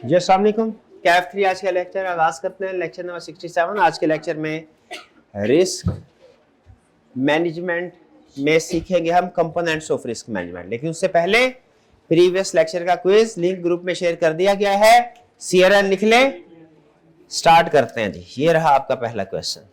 जी अस्सलाम वालेकुम। कैफ 3 आज का लेक्चर आगाज करते हैं। Lecture number 67। आज के लेक्चर में रिस्क मैनेजमेंट में सीखेंगे हम कंपोनेंट्स ऑफ रिस्क मैनेजमेंट। लेकिन उससे पहले प्रीवियस लेक्चर का क्विज लिंक ग्रुप में शेयर कर दिया गया है। CRN लिख ले। स्टार्ट करते हैं जी। ये रहा आपका पहला क्वेश्चन।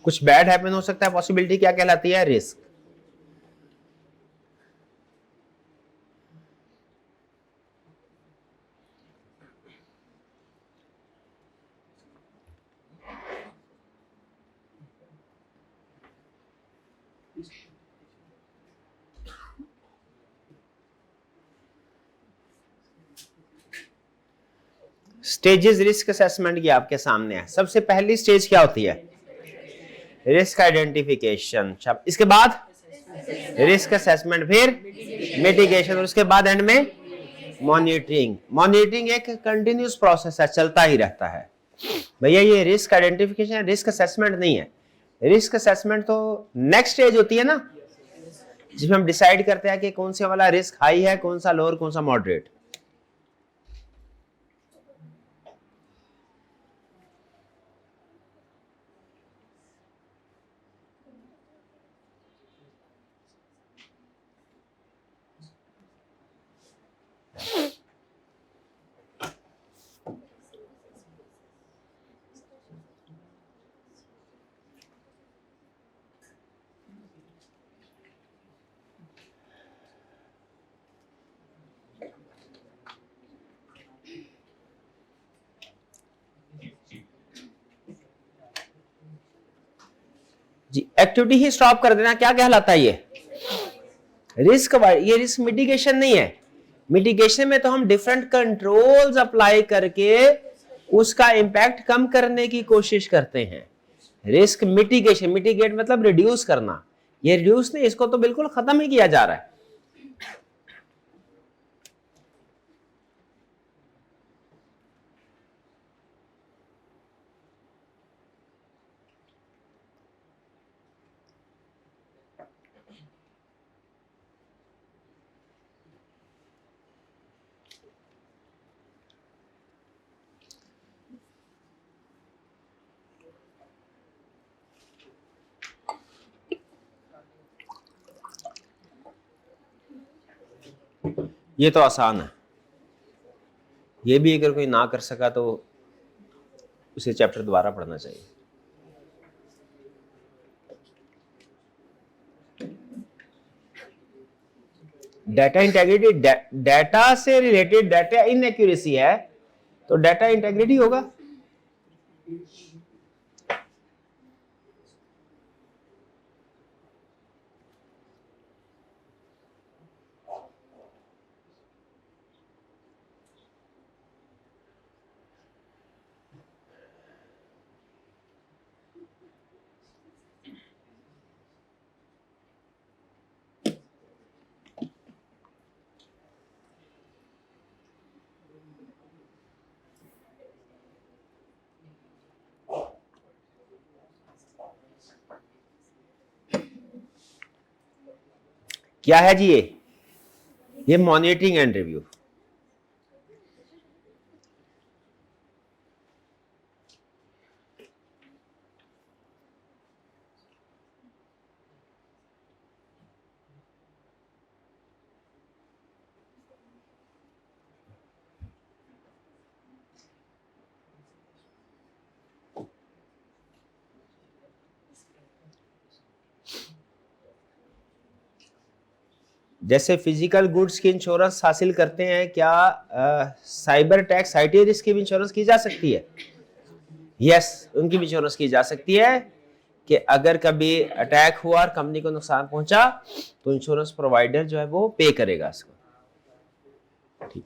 कुछ बैड हैपन हो सकता है। पॉसिबिलिटी क्या कहलाती है? रिस्क। स्टेजेस रिस्क असेसमेंट की आपके सामने है। सबसे पहली स्टेज क्या होती है? Risk identification. इसके बाद रिस्क असेसमेंट, फिर मिटिगेशन और उसके बाद एंड में मॉनिटरिंग। मॉनिटरिंग एक कंटिन्यूस प्रोसेस है, चलता ही रहता है भैया। ये रिस्क आइडेंटिफिकेशन, रिस्क असेसमेंट नहीं है। रिस्क असेसमेंट तो नेक्स्ट स्टेज होती है ना, जिसमें हम डिसाइड करते हैं कि कौन से वाला रिस्क हाई है, कौन सा लोअर, कौन सा मॉडरेट। जी, एक्टिविटी ही स्टॉप कर देना क्या कहलाता है? ये रिस्क। ये रिस्क मिटिगेशन नहीं है। मिटिगेशन में तो हम डिफरेंट कंट्रोल्स अप्लाई करके उसका इंपैक्ट कम करने की कोशिश करते हैं। रिस्क मिटिगेशन, मिटिगेट मतलब रिड्यूस करना। ये रिड्यूस नहीं, इसको तो बिल्कुल खत्म ही किया जा रहा है। ये तो आसान है। ये भी अगर कोई ना कर सका तो उसे चैप्टर दोबारा पढ़ना चाहिए। डाटा इंटेग्रिटी, डाटा से रिलेटेड डाटा इनएक्यूरेसी है तो डाटा इंटेग्रिटी होगा। क्या है जी? ये मॉनिटरिंग एंड रिव्यू। जैसे फिजिकल गुड्स की इंश्योरेंस हासिल करते हैं, क्या साइबर टैक्स आईटी रिस्क की भी इंश्योरेंस की जा सकती है? यस, उनकी भी इंश्योरेंस की जा सकती है। कि अगर कभी अटैक हुआ और कंपनी को नुकसान पहुंचा तो इंश्योरेंस प्रोवाइडर जो है वो पे करेगा इसको। ठीक,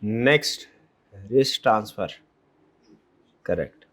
नेक्स्ट रिस्क ट्रांसफर, करेक्ट।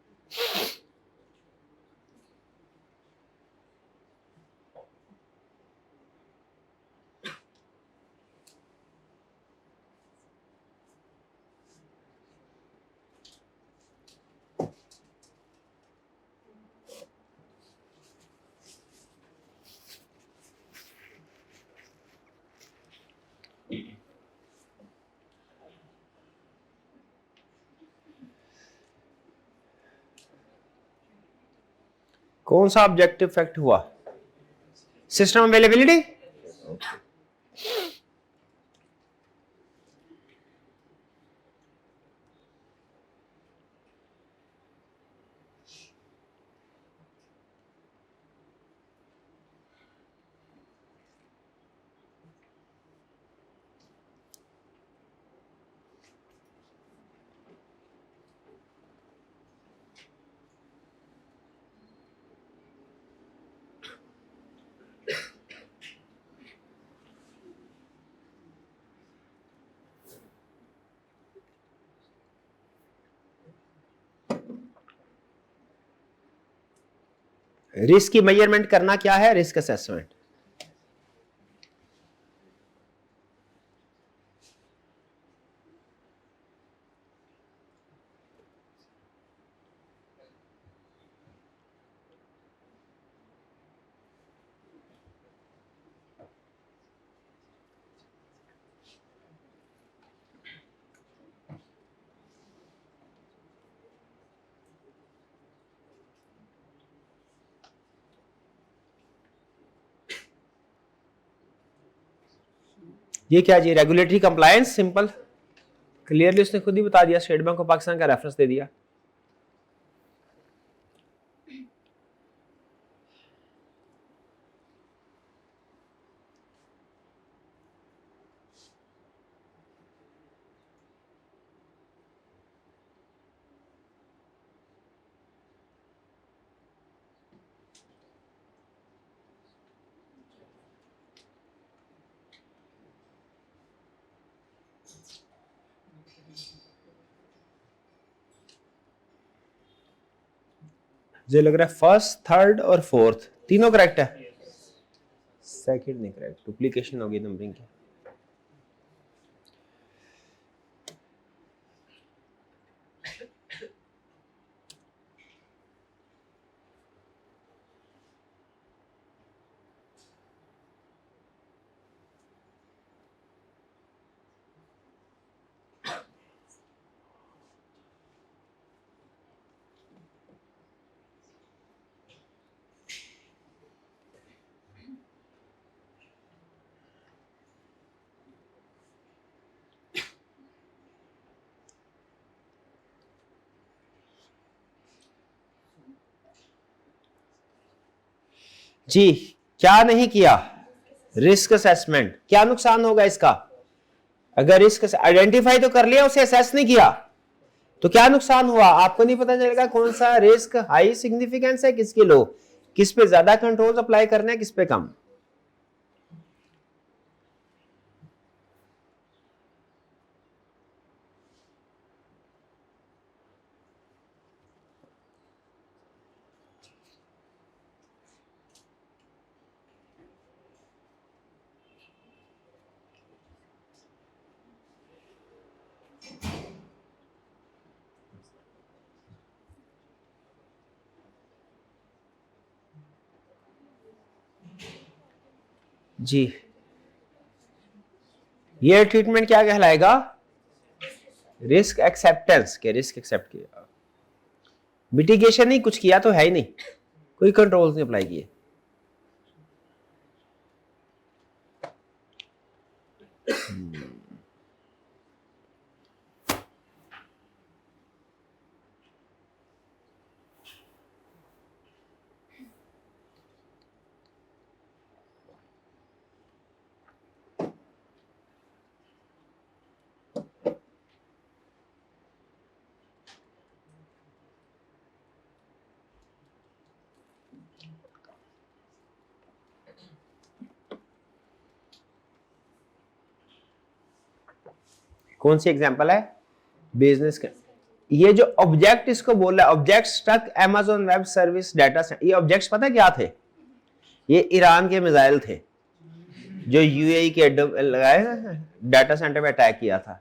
कौन सा ऑब्जेक्टिव फैक्ट हुआ? System availability. रिस्क की मेजरमेंट करना क्या है? Risk assessment. ये क्या जी? रेगुलेटरी कंप्लायंस, सिंपल, क्लियरली उसने खुद ही बता दिया, स्टेट बैंक ऑफ पाकिस्तान का रेफरेंस दे दिया। मुझे लग रहा है फर्स्ट, थर्ड और फोर्थ तीनों करेक्ट है। सेकंड नहीं करेक्ट, डुप्लीकेशन होगी नंबरिंग की। जी, क्या नहीं किया? Risk assessment. क्या नुकसान होगा इसका? अगर रिस्क आइडेंटिफाई तो कर लिया, उसे असेस नहीं किया तो क्या नुकसान हुआ? आपको नहीं पता चलेगा कौन सा रिस्क हाई सिग्निफिकेंस है, किसकी लो, किस पे ज्यादा कंट्रोल्स अप्लाई करने हैं, किस पे कम। जी, ये ट्रीटमेंट क्या कहलाएगा? रिस्क एक्सेप्टेंस के, रिस्क एक्सेप्ट किया, मिटिगेशन नहीं कुछ किया तो है ही नहीं, कोई कंट्रोल्स नहीं अप्लाई किए। कौन सी एग्जांपल है? बिजनेस का। ये जो ऑब्जेक्ट इसको बोल रहा है, object struck Amazon web service data centre, ये ऑब्जेक्ट्स पता क्या थे? ये ईरान के मिसाइल थे जो यूएई के लगाए डाटा सेंटर पे अटैक किया था,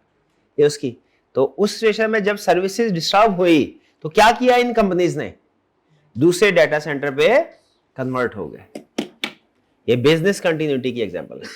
ये उसकी। तो उस सिचुएशन में जब सर्विसेज डिस्टर्ब हुई तो क्या किया इन कंपनीज ने? दूसरे डाटा सेंटर पे कन्वर्ट हो गए। ये बिजनेस कंटिन्यूटी की एग्जांपल है।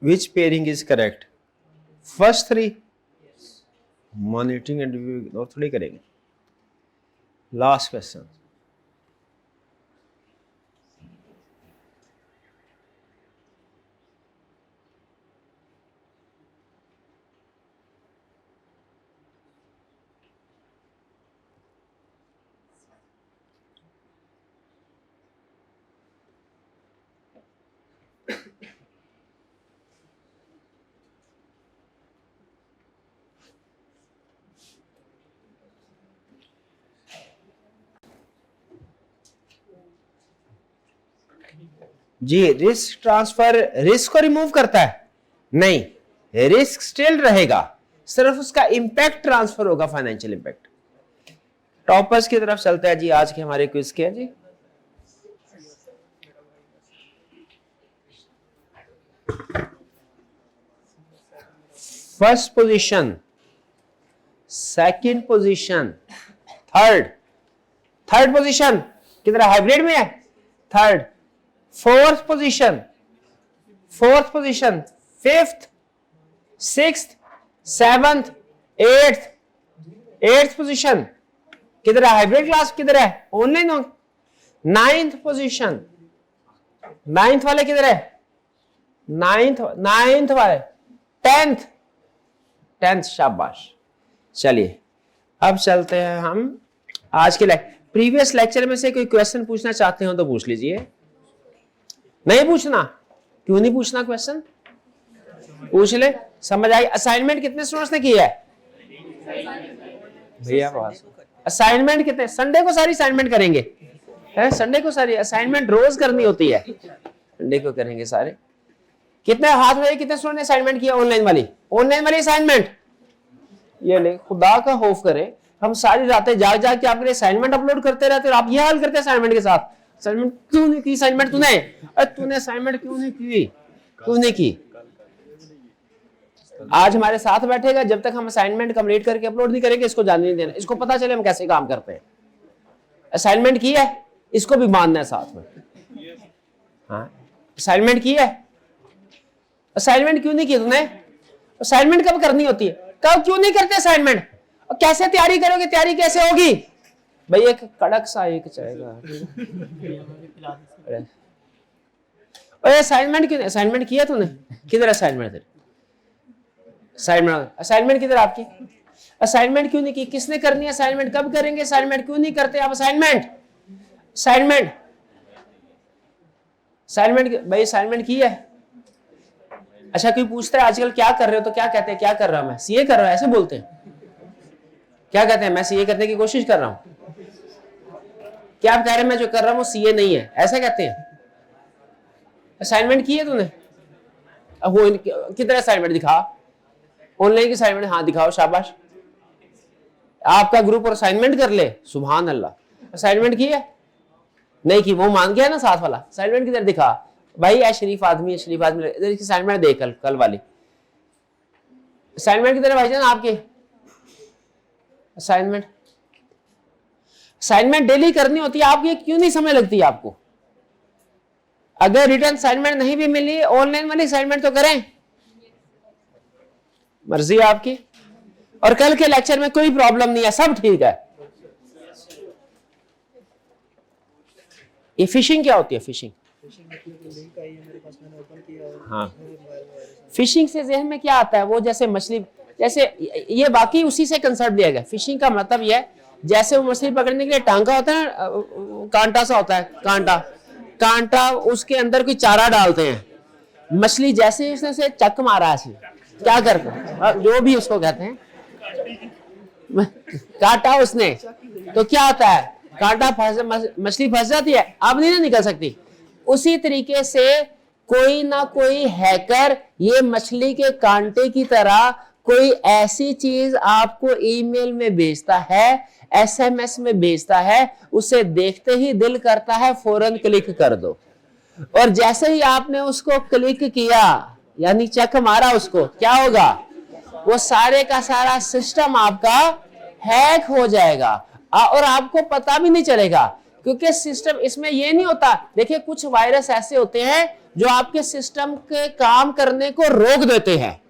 Which pairing is correct? First three? Monitoring and review और थोड़ी करेंगे। Last question. जी, रिस्क ट्रांसफर रिस्क को रिमूव करता है? नहीं, रिस्क स्टिल रहेगा, सिर्फ उसका इंपैक्ट ट्रांसफर होगा, फाइनेंशियल इंपैक्ट। टॉपर्स की तरफ चलते हैं जी, आज के हमारे क्विज के हैं जी। First position, second position, third position किधर है? हाइब्रिड में है। Third, fourth position, fifth, sixth, seventh, eighth position किधर है? हाइब्रिड क्लास किधर है? ऑनलाइन हो। नाइन्थ पोजीशन, नाइन्थ वाले किधर है? नाइन्थ वाले, टेंथ, शाबाश। चलिए अब चलते हैं हम आज के प्रीवियस लेक्चर में से कोई क्वेश्चन पूछना चाहते हो तो पूछ लीजिए। नहीं पूछना? क्यों नहीं पूछना? क्वेश्चन पूछ ले, समझ आई। असाइनमेंट कितने स्टूडेंट्स ने किया है भैया? पास असाइनमेंट कितने? संडे को सारी असाइनमेंट करेंगे, है? संडे को सारी असाइनमेंट रोज करनी होती है, संडे को करेंगे सारे। कितने हाथ में कितने स्टूडेंट ने असाइनमेंट किया? ऑनलाइन वाली असाइनमेंट। ये ले, खुदा का खौफ करे, हम सारी रातें जाग जाग के आपके लिए असाइनमेंट अपलोड करते रहते और आप ये हाल करते हैं असाइनमेंट के साथ। असाइनमेंट क्यों नहीं की? असाइनमेंट तूने असाइनमेंट क्यों नहीं की? आज हमारे साथ बैठेगा, जब तक हम असाइनमेंट कंप्लीट करके अपलोड नहीं करेंगे इसको जानने नहीं देना, इसको पता चले हम कैसे काम करते हैं। असाइनमेंट की है, इसको भी मानना है साथ में। हाँ, असाइनमेंट की है। असाइनमेंट क्यों नहीं की तूने? असाइनमेंट कब करनी होती है? कब क्यों नहीं करते असाइनमेंट? और कैसे तैयारी करोगे? तैयारी कैसे होगी भाई? एक कड़क सा एक चाहेगा। असाइनमेंट क्यों? असाइनमेंट किया तूने? किधर असाइनमेंट? असाइनमेंट किधर आपकी? असाइनमेंट क्यों नहीं की? किसने करनी है असाइनमेंट? कब करेंगे असाइनमेंट? क्यों नहीं करते आप असाइनमेंट भाई? असाइनमेंट की है। अच्छा, कोई पूछता है आजकल क्या कर रहे हो तो क्या कहते हैं? क्या कर रहा हूं मैं? सीए कर रहा हूं, ऐसे बोलते हैं। क्या कहते हैं? मैं सीए करने की कोशिश कर रहा हूं। क्या आप कह रहे हैं मैं जो कर रहा हूं वो सीए नहीं है, ऐसा कहते हैं? असाइनमेंट की है तूने? वो किधर असाइनमेंट दिखा? ऑनलाइन की असाइनमेंट? हाँ दिखाओ, शाबाश। आपका ग्रुप और असाइनमेंट कर ले, सुभान अल्लाह। असाइनमेंट की है? नहीं की, वो मान गया ना साथ वाला। असाइनमेंट किधर दिखा भाई? शरीफ आदमी इधर की असाइनमेंट देख, कल वाली असाइनमेंट किधर है भाईजान आपके? असाइनमेंट डेली करनी होती है, आपकी क्यों नहीं समय लगती आपको? अगर रिटर्न असाइनमेंट नहीं भी मिली, ऑनलाइन वाली असाइनमेंट तो करें, मर्जी है आपकी। और कल के लेक्चर में कोई प्रॉब्लम नहीं है, सब ठीक है। ये फिशिंग क्या होती है? फिशिंग हाँ, फिशिंग से जहन में क्या आता है, वो जैसे मछली, जैसे ये बाकी उसी से कंसेप्ट दिया गया। फिशिंग का मतलब ये है जैसे वो मछली पकड़ने के लिए टांगा होता है, कांटा सा होता है, कांटा उसके अंदर कोई चारा डालते हैं, मछली जैसे ही उसने से चक मारा है, क्या करता, जो भी उसको कहते हैं, काटा उसने, तो क्या होता है, कांटा मछली फंस जाती है, अब नहीं ना निकल सकती। उसी तरीके से कोई ना कोई हैकर ये मछली के कांटे की तरह कोई ऐसी चीज आपको ईमेल में भेजता है, एसएमएस में भेजता है, उसे देखते ही दिल करता है फौरन क्लिक कर दो, और जैसे ही आपने उसको क्लिक किया यानी चेक मारा उसको, क्या होगा, वो सारे का सारा सिस्टम आपका हैक हो जाएगा और आपको पता भी नहीं चलेगा, क्योंकि सिस्टम इसमें ये नहीं होता। देखिए कुछ वायरस ऐसे होते हैं जो आपके सिस्टम के काम करने को रोक देते हैं,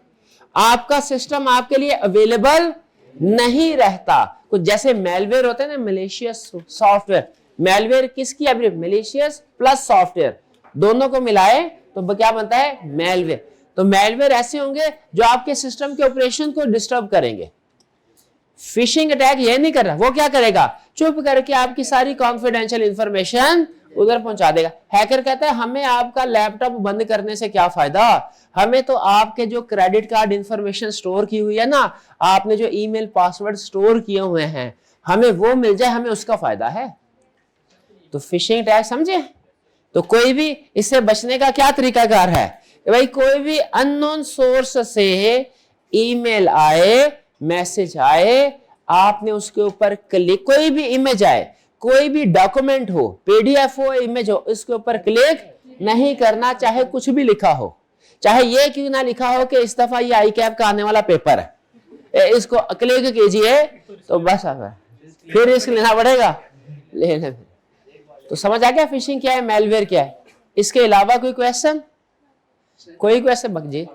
आपका सिस्टम आपके लिए अवेलेबल नहीं रहता। कुछ जैसे मेलवेयर होते हैं ना, मलेशियस सॉफ्टवेयर, मेलवेयर किसकी है, मलेशियस प्लस सॉफ्टवेयर, दोनों को मिलाए तो क्या बनता है, मेलवेयर। तो मेलवेयर ऐसे होंगे जो आपके सिस्टम के ऑपरेशन को डिस्टर्ब करेंगे। फिशिंग अटैक ये नहीं कर रहा, वो क्या करेगा, चुप करके आपकी सारी कॉन्फिडेंशियल इंफॉर्मेशन उधर पहुंचा देगा। हैकर कहता है हमें आपका लैपटॉप बंद करने से क्या फायदा, हमें तो आपके जो क्रेडिट कार्ड इंफॉर्मेशन स्टोर की हुई है ना, आपने जो ईमेल पासवर्ड स्टोर किए हुए हैं, हमें वो मिल जाए, हमें उसका फायदा है। तो फिशिंग अटैक समझे। तो कोई भी इससे बचने का क्या तरीकाकार है, भाई कोई भी अननोन सोर्स से ईमेल आए, मैसेज आए, आपने उसके ऊपर क्लिक, कोई भी इमेज आए, कोई भी डॉक्यूमेंट हो, पीडीएफ हो, इमेज हो, इसके ऊपर क्लिक नहीं करना, चाहे कुछ भी लिखा हो, चाहे ये क्यों ना लिखा हो कि इस दफा ये ICAP का आने वाला पेपर है, इसको क्लिक कीजिए, तो बस फिर रिस्क लेना पड़ेगा, लेने। तो समझ आ गया फिशिंग क्या है, मेलवेयर क्या है। इसके अलावा कोई क्वेश्चन, कोई क्वेश्चन बकजी।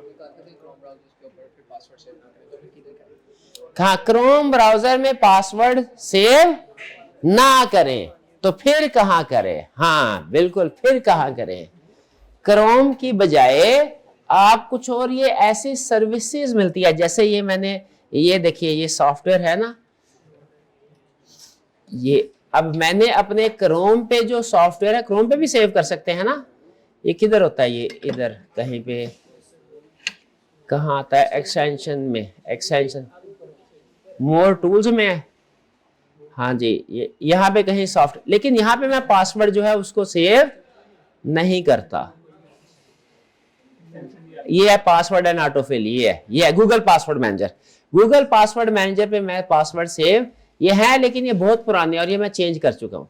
हाँ, क्रोम ब्राउजर में पासवर्ड सेव ना करें तो फिर कहां करें, हाँ बिल्कुल, फिर कहां करें, क्रोम की बजाय आप कुछ और, ये ऐसी सर्विसेज मिलती है, जैसे ये मैंने, ये देखिए ये सॉफ्टवेयर है ना, ये अब मैंने अपने क्रोम पे जो सॉफ्टवेयर है, क्रोम पे भी सेव कर सकते हैं ना, ये किधर होता है, ये इधर कहीं पे, कहाँ आता है, एक्सटेंशन में, एक्सटेंशन मोर टूल्स में है, हाँ जी, ये यहाँ पे कहीं सॉफ्ट, लेकिन यहाँ पे मैं पासवर्ड जो है उसको सेव नहीं करता। ये है पासवर्ड एंड ऑटोफिल, ये है Google password manager. Google password manager पे मैं पासवर्ड सेव ये है, लेकिन ये बहुत पुराने और ये मैं चेंज कर चुका हूँ।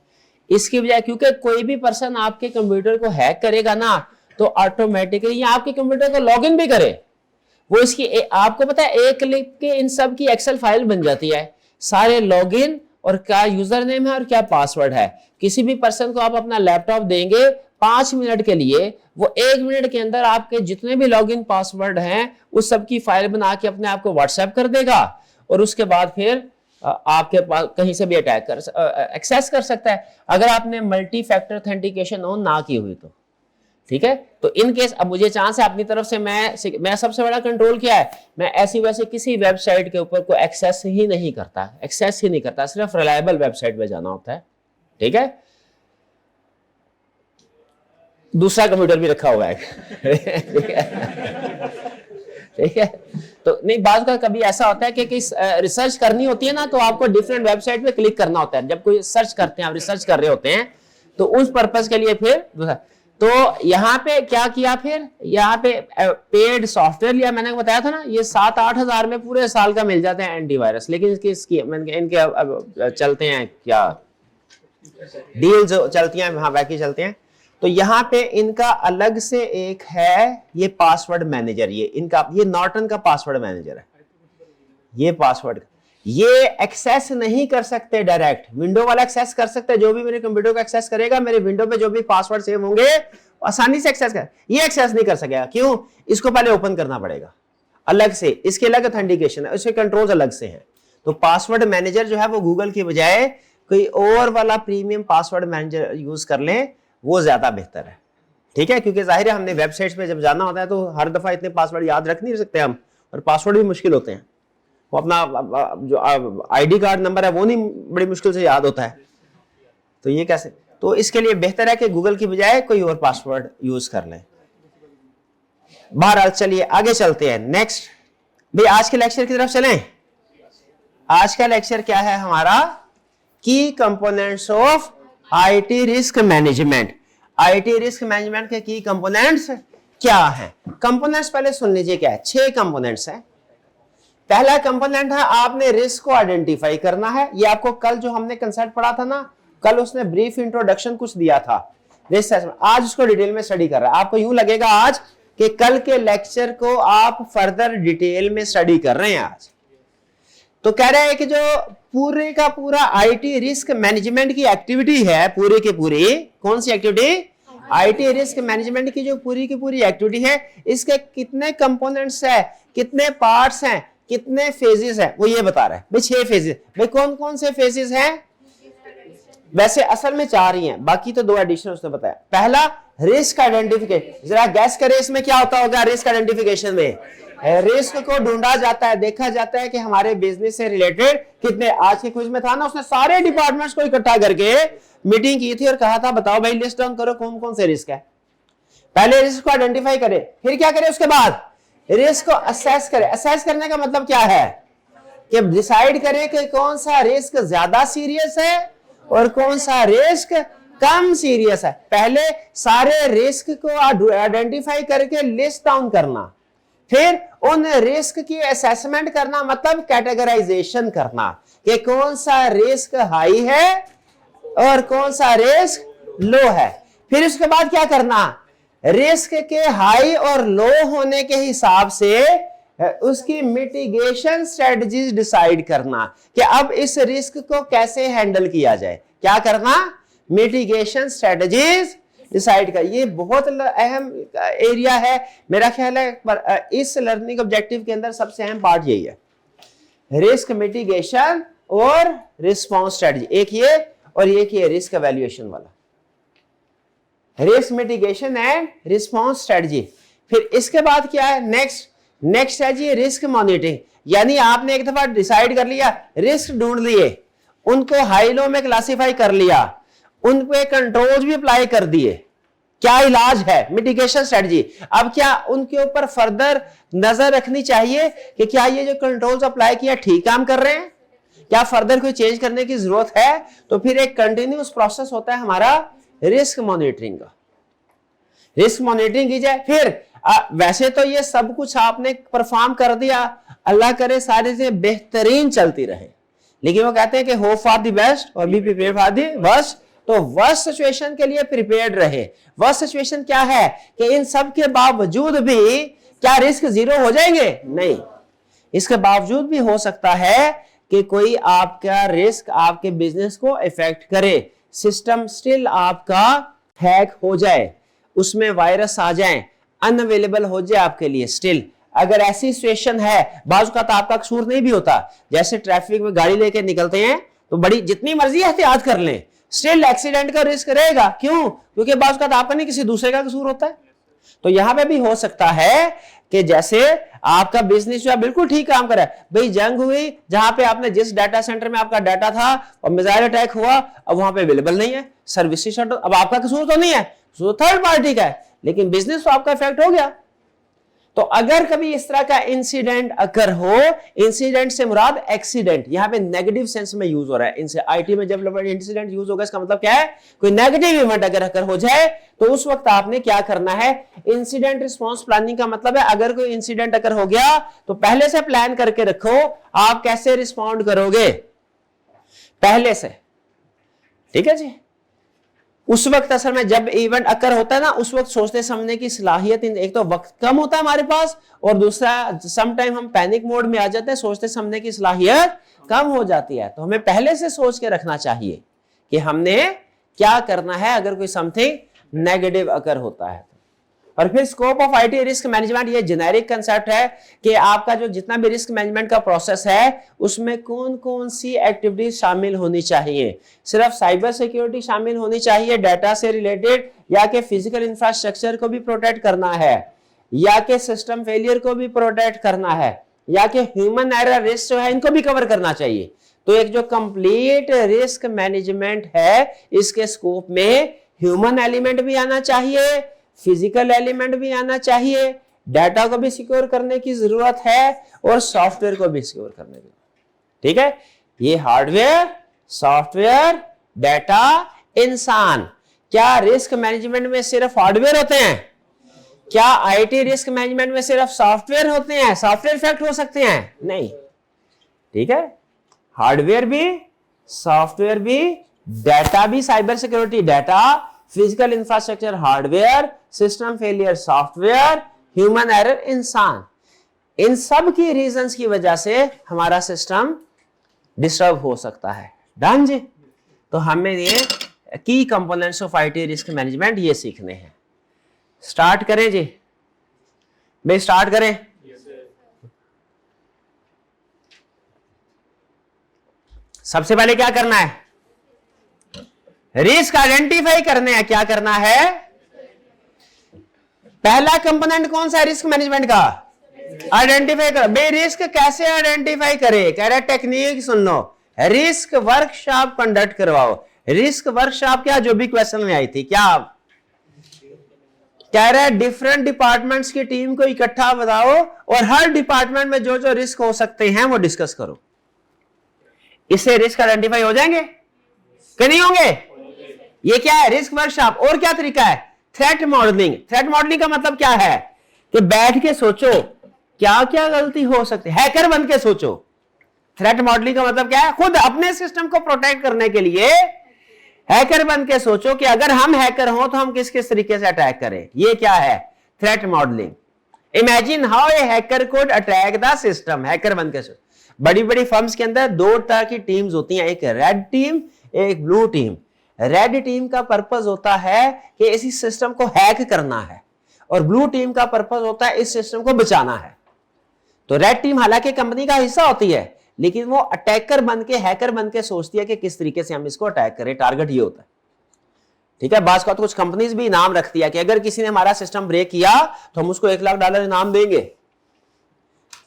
इसकी वजह, क्योंकि कोई भी पर्सन आपके कंप्यूटर को हैक करेगा ना, तो ऑटोमेटिकली ये आपके कंप्यूटर को लॉगिन भी करे, वो इसकी आपको पता है एक क्लिक के इन सब की एक्सेल फाइल बन जाती है, सारे लॉगिन और क्या यूजर नेम है और क्या पासवर्ड है। किसी भी पर्सन को आप अपना लैपटॉप देंगे 5 मिनट के लिए, वो 1 मिनट के अंदर आपके जितने भी लॉगिन पासवर्ड हैं उस सब की फाइल बना के अपने आप को व्हाट्सएप कर देगा, और उसके बाद फिर आपके पास कहीं से भी अटैक कर एक्सेस कर सकता है, अगर आपने मल्टी फैक्टर ऑथेंटिकेशन ऑन ना की हुई तो, ठीक है। तो इन केस अब मुझे चांस है अपनी तरफ से, मैं सबसे बड़ा कंट्रोल क्या है, मैं ऐसी वैसे किसी वेबसाइट के ऊपर को एक्सेस ही नहीं करता, सिर्फ रिलायबल वेबसाइट पे जाना होता है, ठीक है। दूसरा कंप्यूटर भी रखा हुआ है ठीक है। तो नहीं, बात का कभी ऐसा होता है कि रिसर्च करनी होती है ना, तो आपको डिफरेंट वेबसाइट पे क्लिक करना होता है, जब कोई सर्च करते हैं, आप रिसर्च कर रहे होते हैं, तो उस पर्पस के लिए फिर दूसरा। तो यहाँ पे क्या किया, फिर यहाँ पे पेड सॉफ्टवेयर लिया, मैंने बताया था ना, ये 7-8 हजार में पूरे साल का मिल जाता है एंटीवायरस, लेकिन इनके अब चलते हैं क्या डील्स चलती हैं, हाँ बाकी चलते हैं। तो यहाँ पे इनका अलग से एक है ये पासवर्ड मैनेजर, ये इनका, ये नॉर्टन का पासवर्ड मैनेजर है। ये पासवर्ड ये एक्सेस नहीं कर सकते डायरेक्ट, विंडो वाला एक्सेस कर सकते हैं, जो भी मेरे कंप्यूटर को एक्सेस करेगा, मेरे विंडो पे जो भी पासवर्ड सेव होंगे आसानी से एक्सेस कर, ये एक्सेस नहीं कर सकेगा। क्यों, इसको पहले ओपन करना पड़ेगा अलग से, इसके अलग ऑथेंटिकेशन है, इसके कंट्रोल्स अलग से हैं। तो पासवर्ड मैनेजर जो है वो गूगल की बजाय कोई और वाला प्रीमियम पासवर्ड मैनेजर यूज कर लें, वो ज्यादा बेहतर है, ठीक है, क्योंकि जाहिर है हमने वेबसाइट्स पे जब जाना होता है तो हर दफा इतने पासवर्ड याद रख नहीं सकते हम, और पासवर्ड भी मुश्किल होते हैं। वो अपना जो आईडी कार्ड नंबर है वो नहीं बड़ी मुश्किल से याद होता है, तो ये कैसे? तो इसके लिए बेहतर है कि गूगल की बजाय कोई और पासवर्ड यूज कर लें। बहरहाल चलिए आगे चलते हैं। नेक्स्ट भाई आज के लेक्चर की तरफ चलें। आज का लेक्चर क्या है हमारा? की components of IT risk management. IT risk management के की कंपोनेंट्स क्या हैं? कंपोनेंट्स पहले सुन लीजिए क्या है। 6 कंपोनेंट्स हैं। पहला कंपोनेंट है आपने रिस्क को आइडेंटिफाई करना है। ये आपको कल जो हमने कंसेप्ट पढ़ा था ना, कल उसने ब्रीफ इंट्रोडक्शन कुछ दिया था रिस्क असेसमेंट, आज उसको डिटेल में स्टडी कर रहा है। आपको यूं लगेगा आज कि कल के लेक्चर को आप फर्दर डिटेल में स्टडी कर रहे हैं आज। तो कह रहे हैं कि जो पूरे का पूरा आईटी रिस्क मैनेजमेंट की एक्टिविटी है, पूरी की पूरी कौन सी एक्टिविटी? आईटी रिस्क मैनेजमेंट की जो पूरी की पूरी एक्टिविटी है, इसके कितने कंपोनेंट्स है, कितने पार्ट्स हैं, कितने फेजेस हैं, वो ये बता रहा है भाई। 6 फेजेस। भाई कौन कौन से फेजेस हैं? वैसे असल में 4 ही हैं, बाकी तो 2 एडिशनल उसने बताया। पहला रिस्क आइडेंटिफिकेशन। जरा गैस करें इसमें क्या होता होगा? रिस्क आइडेंटिफिकेशन में रिस्क को ढूंढा जाता है, देखा जाता है कि हमारे बिजनेस से रिलेटेड कितने। आज के क्विज में था ना, उसने सारे डिपार्टमेंट्स को इकट्ठा करके मीटिंग की थी और कहा था बताओ भाई लिस्ट डाउन करो कौन कौन से रिस्क है। पहले रिस्क को आइडेंटिफाई करें, फिर क्या करें? उसके बाद रिस्क को असेस करें। असेस करने का मतलब क्या है? कि डिसाइड करें कि कौन सा रिस्क ज्यादा सीरियस है और कौन सा रिस्क कम सीरियस है। पहले सारे रिस्क को आइडेंटिफाई करके लिस्ट डाउन करना, फिर उन रिस्क की असेसमेंट करना, मतलब कैटेगराइजेशन करना कि कौन सा रिस्क हाई है और कौन सा रिस्क लो है। फिर उसके बाद क्या करना? रिस्क के हाई और लो होने के हिसाब से उसकी मिटिगेशन स्ट्रेटजीज डिसाइड करना कि अब इस रिस्क को कैसे हैंडल किया जाए। क्या करना? मिटिगेशन स्ट्रेटजीज डिसाइड कर। ये बहुत अहम एरिया है मेरा ख्याल है, पर इस लर्निंग ऑब्जेक्टिव के अंदर सबसे अहम पार्ट यही है, रिस्क मिटिगेशन और रिस्पॉन्स स्ट्रेटजी। एक ये और एक ये रिस्क एवेल्युएशन वाला, risk mitigation and response strategy. फिर इसके बाद क्या है? नेक्स्ट है जी रिस्क मॉनिटरिंग। यानी आपने एक दफा डिसाइड कर लिया, रिस्क ढूंढ लिए, उनको हाई लो में क्लासिफाई कर लिया, उन पे कंट्रोल्स भी अप्लाई कर दिए, क्या इलाज है? Mitigation strategy. अब क्या उनके ऊपर फर्दर नजर रखनी चाहिए कि क्या ये जो कंट्रोल्स अप्लाई किया ठीक काम कर रहे हैं, क्या फर्दर कोई चेंज करने की जरूरत है? तो फिर एक कंटिन्यूअस प्रोसेस होता है हमारा रिस्क मॉनिटरिंग का। रिस्क मॉनिटरिंग की जाए। फिर वैसे तो ये सब कुछ आपने परफॉर्म कर दिया, अल्लाह करे सारी चीजें बेहतरीन चलती रहे, लेकिन वो कहते हैं कि होप फॉर द बेस्ट और be prepared for the worst. तो वर्स्ट सिचुएशन के लिए प्रिपेयर्ड रहे। वर्स्ट सिचुएशन क्या है? कि इन सब के बावजूद भी क्या रिस्क 0 हो जाएंगे? नहीं, इसके बावजूद भी हो सकता है कि कोई आपका रिस्क आपके बिजनेस को इफेक्ट करे, सिस्टम स्टिल आपका हैक हो जाए, उसमें वायरस आ जाए, अनअवेलेबल हो जाए आपके लिए स्टिल। अगर ऐसी सिचुएशन है, बाजू का तो आपका कसूर नहीं भी होता, जैसे ट्रैफिक में गाड़ी लेके निकलते हैं तो बड़ी जितनी मर्जी एहतियात कर लें, स्टिल एक्सीडेंट का रिस्क रहेगा। क्यों? क्योंकि बाजू का तो आपका नहीं किसी दूसरे का कसूर होता है। तो यहां पे भी हो सकता है कि जैसे आपका बिजनेस जो है बिल्कुल ठीक काम कर रहा है, भाई जंग हुई जहां पे आपने जिस डाटा सेंटर में आपका डाटा था और मिसाइल अटैक हुआ, अब वहां पे अवेलेबल नहीं है, सर्विस शट, अब आपका कसूर तो नहीं है, थर्ड पार्टी का है, लेकिन बिजनेस तो आपका इफेक्ट हो गया। तो अगर कभी इस तरह का इंसिडेंट अगर हो, इंसिडेंट से मुराद एक्सीडेंट, यहां पे नेगेटिव सेंस में यूज हो रहा है। इनसे आईटी में जब इंसिडेंट यूज होगा, इसका मतलब क्या है? कोई नेगेटिव इवेंट अगर हो जाए तो उस वक्त आपने क्या करना है? इंसिडेंट रिस्पांस प्लानिंग का मतलब है अगर कोई इंसिडेंट अगर हो गया तो पहले से प्लान करके रखो आप कैसे रिस्पॉन्ड करोगे पहले से। ठीक है जी। उस वक्त असल में जब इवेंट अकर होता है ना, उस वक्त सोचने समझने की सलाहियत, एक तो वक्त कम होता है हमारे पास, और दूसरा सम टाइम हम पैनिक मोड में आ जाते हैं, सोचते समझने की सलाहियत कम हो जाती है। तो हमें पहले से सोच के रखना चाहिए कि हमने क्या करना है अगर कोई समथिंग नेगेटिव अकर होता है। और फिर scope of IT risk management, ये जेनेरिक कंसेप्ट है कि आपका जो जितना भी रिस्क मैनेजमेंट का प्रोसेस है उसमें कौन कौन सी एक्टिविटीज शामिल होनी चाहिए। सिर्फ साइबर सिक्योरिटी शामिल होनी चाहिए डाटा से रिलेटेड, या कि फिजिकल इंफ्रास्ट्रक्चर को भी प्रोटेक्ट करना है, या कि सिस्टम फेलियर को भी प्रोटेक्ट करना है, या कि ह्यूमन एरर रिस्क जो है इनको भी कवर करना चाहिए। तो एक जो कंप्लीट रिस्क मैनेजमेंट है इसके स्कोप में ह्यूमन एलिमेंट भी आना चाहिए, फिजिकल एलिमेंट भी आना चाहिए, डाटा को भी सिक्योर करने की जरूरत है और सॉफ्टवेयर को भी सिक्योर करने की। ठीक है, ये हार्डवेयर, सॉफ्टवेयर, डाटा, इंसान। क्या रिस्क मैनेजमेंट में सिर्फ हार्डवेयर होते हैं? क्या आईटी रिस्क मैनेजमेंट में सिर्फ सॉफ्टवेयर होते हैं? सॉफ्टवेयर इफेक्ट हो सकते हैं? नहीं। ठीक है, हार्डवेयर भी, सॉफ्टवेयर भी, डाटा भी, cyber security data, physical infrastructure hardware, system failure software, human error इंसान। इन सब की रीजंस की वजह से हमारा सिस्टम डिस्टर्ब हो सकता है। डन जी। तो हमें ये की components of IT risk management ये सीखने हैं। स्टार्ट करें जी भाई, स्टार्ट करें। सबसे पहले क्या करना है? रिस्क आइडेंटिफाई करने हैं। क्या करना है? पहला कंपोनेंट कौन सा है रिस्क मैनेजमेंट का? आइडेंटिफाई करो। भाई रिस्क कैसे आइडेंटिफाई करे? कह रहा टेक्निक सुन लो, रिस्क वर्कशॉप कंडक्ट करवाओ। रिस्क वर्कशॉप क्या, जो भी क्वेश्चन में आई थी, क्या कह रहा है? डिफरेंट डिपार्टमेंट्स की टीम को इकट्ठा बताओ और हर डिपार्टमेंट में जो जो रिस्क हो सकते हैं वो डिस्कस करो। इससे रिस्क आइडेंटिफाई हो जाएंगे कि नहीं होंगे? ये क्या है? Risk workshop. और क्या तरीका है? Threat modelling. थ्रेट मॉडलिंग का मतलब क्या है कि बैठ के सोचो क्या क्या गलती हो सकती है, हैकर बन के सोचो। थ्रेट मॉडलिंग का मतलब क्या है? खुद अपने सिस्टम को प्रोटेक्ट करने के लिए हैकर बन के सोचो कि अगर हम हैकर हो तो हम किस किस तरीके से अटैक करें। ये क्या है? Threat modelling. Imagine how a hacker could attack the system. Hacker बन के सोचो। बड़ी बड़ी फर्म्स के अंदर दो तरह की टीम्स होती हैं, एक रेड टीम, एक ब्लू टीम। रेड टीम का पर्पस होता है कि इसी सिस्टम को हैक करना है, और ब्लू टीम का पर्पस होता है इस सिस्टम को बचाना है। तो रेड टीम हालांकि कंपनी का हिस्सा होती है, लेकिन वो अटैकर बन के, हैकर बन के सोचती है कि किस तरीके से हम इसको अटैक करें। टारगेट ये होता है। ठीक है, बात का तो कुछ कंपनीज भी इनाम रखती है कि अगर किसी ने हमारा सिस्टम ब्रेक किया तो हम उसको $1 लाख इनाम देंगे।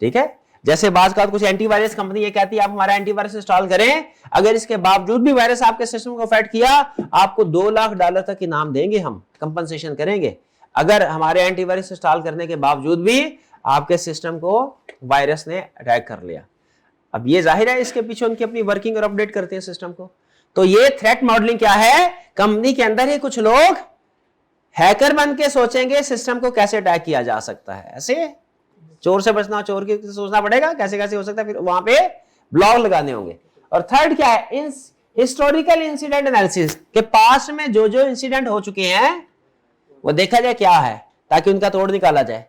ठीक है, जैसे बात का कुछ एंटीवायरस कंपनी ये कहती है आप हमारा एंटीवायरस इंस्टॉल करें, अगर इसके बावजूद भी वायरस आपके सिस्टम को अफेक्ट किया आपको $2 लाख तक इनाम देंगे, हम कंपनसेशन करेंगे, अगर हमारे एंटीवायरस इंस्टॉल करने के बावजूद भी आपके सिस्टम को वायरस ने अटैक कर लिया। अब ये जाहिर है इसके पीछे उनकी अपनी वर्किंग और अपडेट करते हैं सिस्टम को। तो ये थ्रेट मॉडलिंग क्या है? कंपनी के अंदर ही कुछ लोग हैकर बन के सोचेंगे सिस्टम को कैसे अटैक किया जा सकता है। ऐसे चोर से बचना, चोर की सोचना पड़ेगा कैसे कैसे हो सकता है, फिर वहां पे ब्लॉग लगाने होंगे। और थर्ड क्या है? हिस्टोरिकल इंसिडेंट एनालिसिस, के पास्ट में जो जो इंसिडेंट हो चुके हैं वो देखा जाए क्या है, ताकि उनका तोड़ निकाला जाए।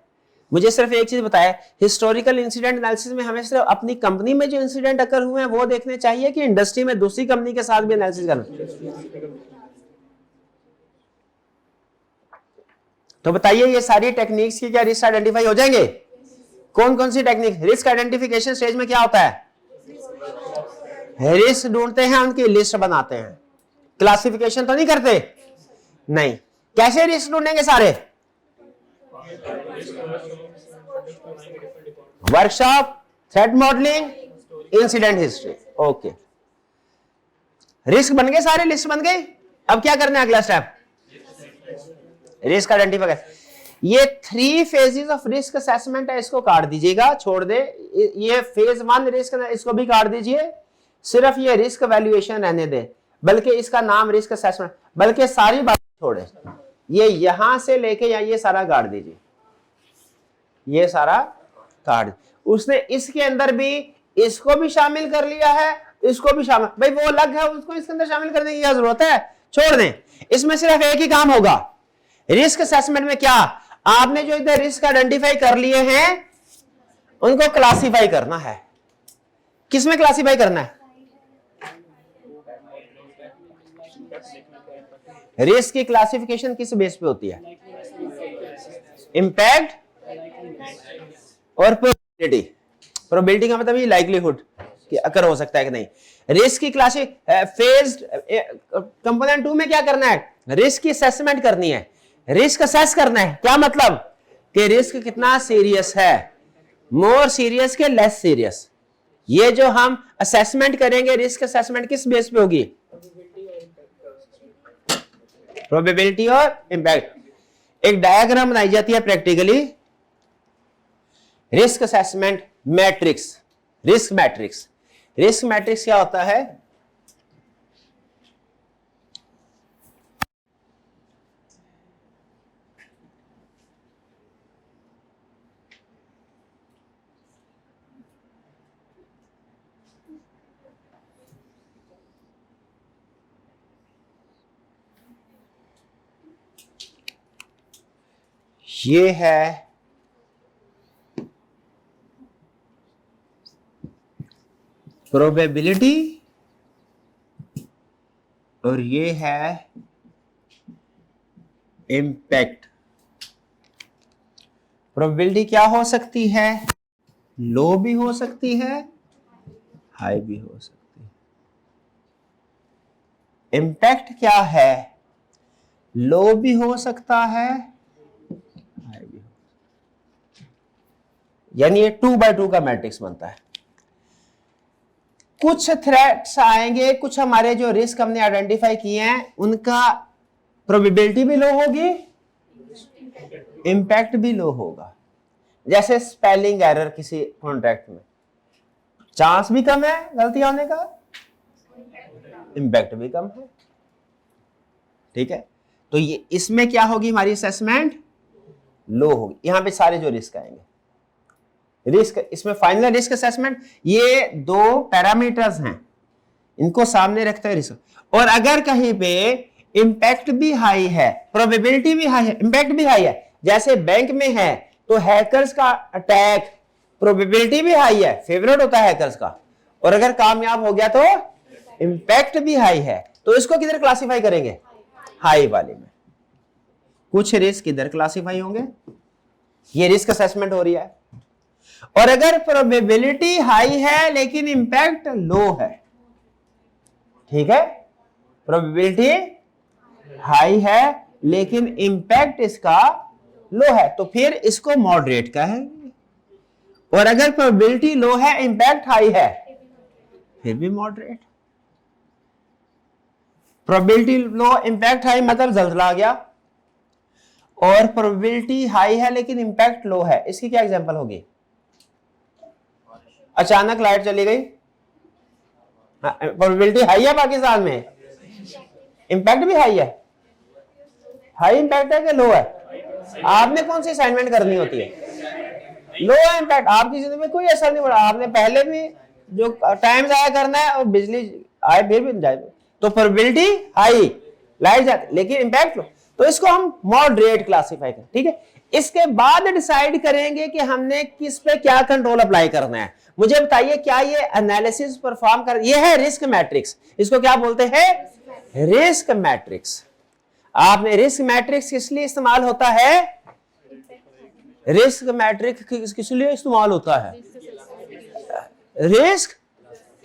मुझे सिर्फ एक चीज बताया, हिस्टोरिकल इंसिडेंट एनालिसिस में हमें सिर्फ अपनी कंपनी में जो इंसिडेंट अकर हुए हैं वो देखने चाहिए कि इंडस्ट्री में दूसरी कंपनी के साथ भी एनालिसिस करना। तो बताइए ये सारी टेक्निक्स की क्या रिस्क आइडेंटिफाई हो जाएंगे? कौन कौन सी टेक्निक? रिस्क आइडेंटिफिकेशन स्टेज में क्या होता है? रिस्क ढूंढते हैं, उनकी लिस्ट बनाते हैं, क्लासिफिकेशन तो नहीं करते। नहीं, कैसे रिस्क ढूंढेंगे? सारे workshop, threat modelling, incident history. Okay, risk बन गए, सारे लिस्ट बन गई। अब क्या करना है? अगला स्टेप रिस्क आइडेंटिफाई। ये 3 फेजेस ऑफ रिस्क असेसमेंट है, इसको काट दीजिएगा, छोड़ दे। ये फेज 1 रिस्क, इसको भी काट दीजिए, सिर्फ ये रिस्क वैल्यूएशन रहने दे, बल्कि इसका नाम रिस्क असेसमेंट, बल्कि सारी बात छोड़े। ये यहां से लेके या ये सारा काट दीजिए, ये सारा काट। उसने इसके अंदर भी इसको भी शामिल कर लिया है, इसको भी शामिल, भाई वो अलग है, उसको इसके अंदर शामिल करने की क्या जरूरत है? छोड़ दें। इसमें सिर्फ एक ही काम होगा रिस्क असेसमेंट में। क्या? आपने जो इधर रिस्क आइडेंटिफाई कर लिए हैं उनको क्लासिफाई करना है। किसमें क्लासिफाई करना है? रिस्क की क्लासिफिकेशन किस बेस पे होती है? इम्पैक्ट और प्रोबेबिलिटी। प्रोबेबिलिटी का मतलब ये लाइक्लीहुड कि अकर हो सकता है कि नहीं। रिस्क की क्लासिक फेज्ड कंपोनेंट 2 में क्या करना है, रिस्क की असेसमेंट करनी है, रिस्क असेस करना है। क्या मतलब कि रिस्क कितना सीरियस है, मोर सीरियस के लेस सीरियस। ये जो हम असेसमेंट करेंगे, रिस्क असेसमेंट किस बेस पे होगी, प्रोबेबिलिटी और इम्पैक्ट। एक डायग्राम बनाई जाती है practically, risk assessment matrix, risk matrix. Risk matrix क्या होता है, ये है प्रोबेबिलिटी और ये है इम्पैक्ट। प्रोबेबिलिटी क्या हो सकती है, लो भी हो सकती है, हाई भी हो सकती है। इम्पैक्ट क्या है, लो भी हो सकता है, हाई भी हो, यानी ये 2x2 का मैट्रिक्स बनता है। कुछ थ्रेट्स आएंगे, कुछ हमारे जो रिस्क हमने आइडेंटिफाई किए हैं उनका प्रोबेबिलिटी भी लो होगी, इम्पैक्ट भी लो होगा। जैसे स्पेलिंग एरर किसी कॉन्ट्रैक्ट में, चांस भी कम है गलती होने का, इम्पैक्ट भी कम है। ठीक है, तो ये इसमें क्या होगी, हमारी असेसमेंट लो होगी। यहां पे सारे जो रिस्क आएंगे, रिस्क इसमें फाइनल रिस्क असेसमेंट, ये दो पैरामीटर्स हैं, इनको सामने रखते हैं रिस्क। और अगर कहीं पे इम्पैक्ट भी हाई है, प्रोबेबिलिटी भी हाई है, इम्पैक्ट भी हाई है, जैसे बैंक में है तो हैकर्स का अटैक प्रोबेबिलिटी भी हाई है, फेवरेट होता है हैकर्स का, और अगर कामयाब हो गया तो इम्पैक्ट भी हाई है, तो इसको किधर क्लासिफाई करेंगे, हाई वाले में। कुछ रिस्क किधर क्लासिफाई होंगे, ये रिस्क असेसमेंट हो रही है। और अगर प्रोबेबिलिटी हाई है लेकिन इंपैक्ट लो है, ठीक है, प्रोबेबिलिटी हाई है लेकिन इंपैक्ट इसका लो है, तो फिर इसको मॉडरेट कहेंगे। और अगर प्रोबेबिलिटी लो है इंपैक्ट हाई है, फिर भी मॉडरेट। प्रोबेबिलिटी लो इंपैक्ट हाई मतलब जल्द आ गया, और प्रोबेबिलिटी हाई है लेकिन इंपैक्ट लो है, इसकी क्या एग्जांपल होगी, अचानक लाइट चली गई, प्रोबेबिलिटी हाई है पाकिस्तान में, इंपैक्ट भी हाई है, हाई इंपैक्ट है कि लो है, आपने कौन सी असाइनमेंट करनी होती है, लो इंपैक्ट, आपकी जिंदगी में कोई असर नहीं पड़ा, आपने पहले भी जो टाइम जाया करना है और बिजली आए फिर भी जाए, तो प्रोबेबिलिटी हाई, लाइट जाती लेकिन इंपैक्ट लो, तो इसको हम मॉडरेट क्लासिफाई करें। ठीक है, इसके बाद डिसाइड करेंगे कि हमने किस पे क्या कंट्रोल अप्लाई करना है। मुझे बताइए क्या ये एनालिसिस परफॉर्म कर, ये है रिस्क मैट्रिक्स, इसको क्या बोलते हैं, रिस्क मैट्रिक्स। आपने रिस्क मैट्रिक्स किस लिए इस्तेमाल होता है, रिस्क मैट्रिक्स किस लिए इस्तेमाल होता है, रिस्क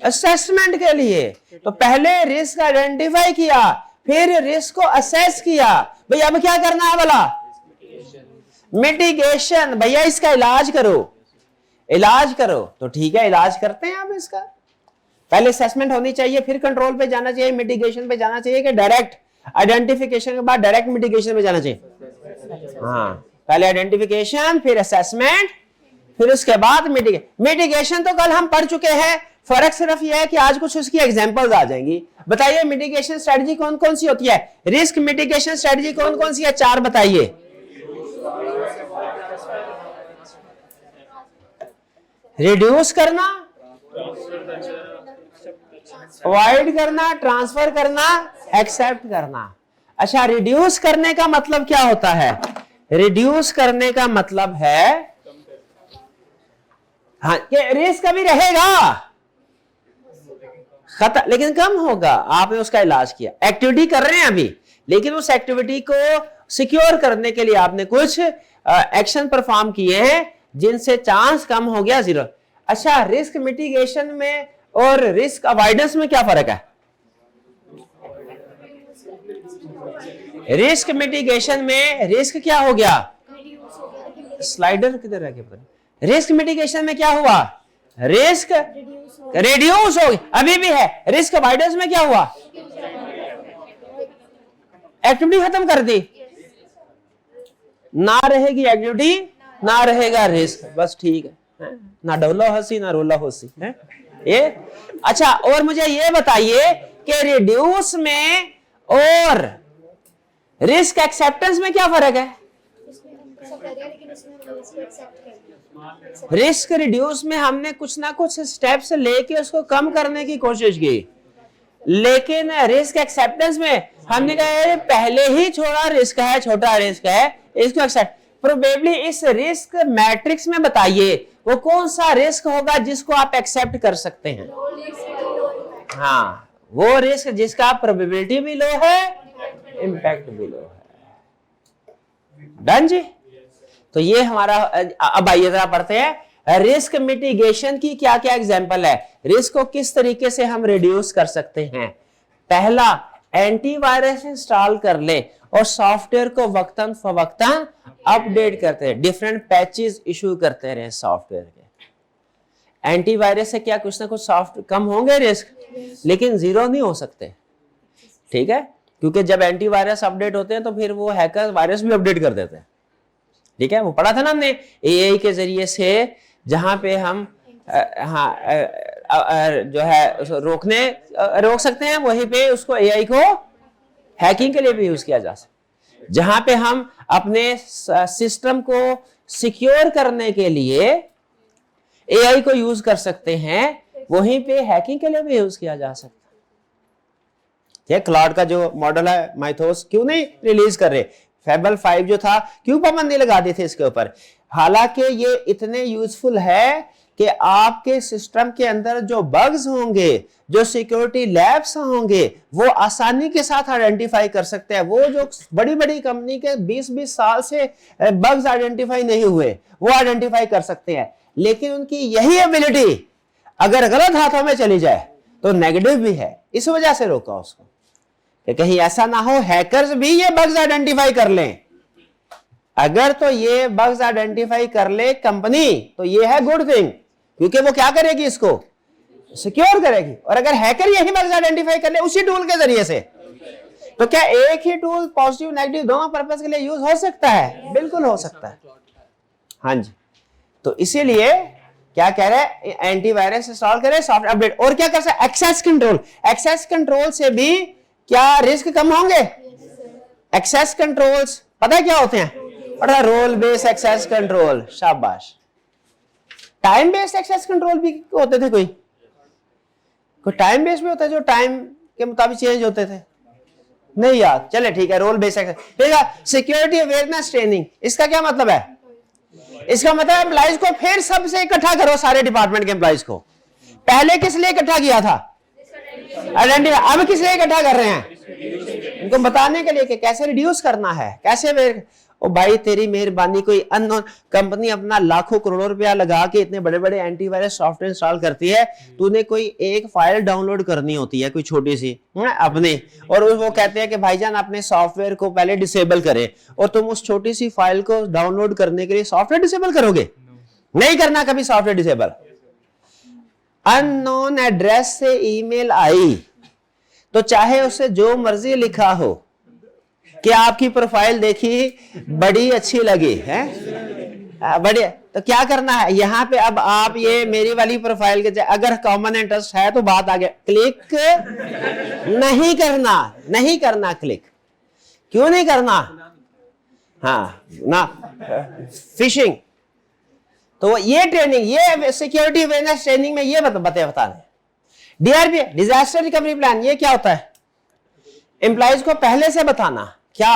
असेसमेंट के लिए। तो पहले रिस्क आइडेंटिफाई किया, फिर रिस्क को असेस किया, भैया अब क्या करना है भला, मिटिगेशन, भैया इसका इलाज करो, इलाज करो, तो ठीक है इलाज करते हैं आप इसका। पहले असेसमेंट होनी चाहिए, फिर कंट्रोल पे जाना चाहिए, मिटिगेशन पे जाना चाहिए, कि डायरेक्ट आइडेंटिफिकेशन के बाद डायरेक्ट मिटिगेशन पे जाना चाहिए, हाँ पहले आइडेंटिफिकेशन फिर असेसमेंट फिर उसके बाद मिटिगेशन तो कल हम पढ़ चुके हैं, फर्क सिर्फ यह है कि आज कुछ उसकी एग्जांपल्स आ जाएंगी। बताइए मिटिगेशन स्ट्रेटजी कौन कौन सी होती है, रिस्क मिटिगेशन स्ट्रेटजी कौन कौन सी है, चार बताइए। रिड्यूस करना, अवॉइड करना, ट्रांसफर करना, एक्सेप्ट करना। अच्छा, रिड्यूस करने का मतलब क्या होता है, रिड्यूस करने का मतलब है हाँ कि रिस्क अभी रहेगा खतरा लेकिन कम होगा, आपने उसका इलाज किया, एक्टिविटी कर रहे हैं अभी, लेकिन उस एक्टिविटी को सिक्योर करने के लिए आपने कुछ एक्शन परफॉर्म किए हैं जिनसे चांस कम हो गया 0। अच्छा, रिस्क मिटिगेशन में और रिस्क अवॉइडेंस में क्या फर्क है? रिस्क मिटिगेशन में रिस्क क्या हो गया? स्लाइडर किधर रह गया? रिस्क मिटिगेशन में क्या हुआ? रिस्क रिड्यूस हो गया, अभी भी है। रिस्क अवॉइडेंस में क्या हुआ? एक्टिविटी खत्म कर दी, ना रहेगी एक्टिविटी ना रहेगा रिस्क, बस ठीक है। ना डोलो हंसी ना रोला हंसी है ये। अच्छा, और मुझे ये बताइए कि रिड्यूस में और रिस्क एक्सेप्टेंस में क्या फर्क है? रिस्क रिड्यूस में हमने कुछ ना कुछ स्टेप्स लेके उसको कम करने की कोशिश की, लेकिन रिस्क एक्सेप्टेंस में हमने कहा पहले ही छोटा रिस्क है, इसको एक्सेप्ट। प्रोबेबली इस रिस्क मैट्रिक्स में बताइए वो कौन सा रिस्क होगा जिसको आप एक्सेप्ट कर सकते हैं? हाँ, वो रिस्क जिसका प्रोबेबिलिटी भी लो है, इंपैक्ट भी लो है। डन जी। तो ये हमारा, अब आइए जरा पढ़ते हैं रिस्क मिटिगेशन की क्या क्या एग्जांपल है, रिस्क को किस तरीके से हम रिड्यूस कर सकते हैं। पहला, एंटीवायरस इंस्टॉल कर ले और सॉफ्टवेयर को वक्तन फवक्तन अपडेट करते हैं, डिफरेंट पैचेस इशू करते रहे सॉफ्टवेयर के। एंटीवायरस से क्या कुछ ना कुछ सॉफ्ट कम होंगे रिस्क, लेकिन 0 नहीं हो सकते, ठीक है, क्योंकि जब एंटीवायरस अपडेट होते हैं तो फिर वो हैकर वायरस भी अपडेट कर देते हैं, ठीक है। वो पढ़ा था ना हमने एआई के जरिए से, जहां पे हम जो है रोक सकते हैं, वहीं पे उसको एआई को हैकिंग के लिए भी यूज किया जा सकता है। जहां पे हम अपने सिस्टम को सिक्योर करने के लिए एआई को यूज कर सकते हैं, वहीं पे हैकिंग के लिए भी यूज किया जा सकता है। ये क्लाउड का जो मॉडल है माइथोस क्यों नहीं रिलीज कर रहे? फेबल 5 जो था क्यों पाबंदी लगा दी थी इसके ऊपर? हालांकि ये इतने यूजफुल है कि आपके सिस्टम के अंदर जो बग्स होंगे, जो सिक्योरिटी लैब्स होंगे, वो आसानी के साथ आइडेंटिफाई कर सकते हैं। वो जो बड़ी बड़ी कंपनी के 20-20 साल से बग्स आइडेंटिफाई नहीं हुए, वो आइडेंटिफाई कर सकते हैं। लेकिन उनकी यही एबिलिटी अगर गलत हाथों में चली जाए तो नेगेटिव भी है, इस वजह से रोका उसको कि कहीं ऐसा ना हो हैकर्स भी ये बग्स आइडेंटिफाई कर लें। अगर तो ये बग्स आइडेंटिफाई कर ले कंपनी तो ये है गुड थिंग, क्योंकि वो क्या करेगी, इसको सिक्योर करेगी। और अगर हैकर यही बग्स आइडेंटिफाई कर ले उसी टूल के जरिए से, तो क्या एक ही टूल पॉजिटिव नेगेटिव दोनों पर्पस के लिए यूज हो सकता है? बिल्कुल हो सकता है। हाँ जी, तो इसीलिए क्या कह रहे हैं, एंटीवायरस इंस्टॉल करें, सॉफ्टवेयर अपडेट। और क्या कर सकते? Access control. एक्सेस कंट्रोल से भी क्या रिस्क कम होंगे? एक्सेस कंट्रोल्स पता है क्या होते हैं? पता, रोल बेस्ड एक्सेस कंट्रोल, शाबाश। टाइम बेस्ड एक्सेस कंट्रोल भी होते थे, कोई टाइम बेस्ड भी होता है जो टाइम के मुताबिक चेंज होते थे, नहीं याद, चले ठीक है। रोल बेस्ड एक्सेस, ठीक है। सिक्योरिटी अवेयरनेस ट्रेनिंग, इसका क्या मतलब है? इसका मतलब एम्प्लॉइज को फिर सबसे इकट्ठा करो, सारे डिपार्टमेंट के एम्प्लॉइज को। पहले किस लिए इकट्ठा किया था? आइडेंटिफाई। अब किस लिए इकट्ठा कर रहे हैं? इनको बताने के लिए कि कैसे रिड्यूस करना है, कैसे। ओ भाई तेरी मेहरबानी, कोई अननोन कंपनी अपना लाखों करोड़ों रुपया लगा के इतने बड़े बड़े एंटीवायरस सॉफ्टवेयर इंस्टॉल करती है, तूने कोई एक फाइल डाउनलोड करनी होती है कोई छोटी सी अपने, और वो कहते हैं कि भाईजान अपने सॉफ्टवेयर को पहले डिसेबल करें, और तुम उस छोटी सी फाइल को डाउनलोड करने के लिए सॉफ्टवेयर डिसेबल करोगे? नहीं करना कभी सॉफ्टवेयर डिसेबल। अननोन एड्रेस से ईमेल आई तो चाहे उसे जो मर्जी लिखा हो कि आपकी प्रोफाइल देखी बड़ी अच्छी लगी है, बढ़िया, तो क्या करना है यहाँ पे? अब आप ये मेरी वाली प्रोफाइल के अगर कॉमन इंटरेस्ट है तो बात आगे, क्लिक नहीं करना क्लिक। क्यों नहीं करना? हाँ ना, फिशिंग। तो ये ट्रेनिंग, ये सिक्योरिटी अवेयरनेस ट्रेनिंग में ये बताने। डीआरपी, डिजास्टर रिकवरी प्लान, ये क्या होता है? एम्प्लॉइज को पहले से बताना क्या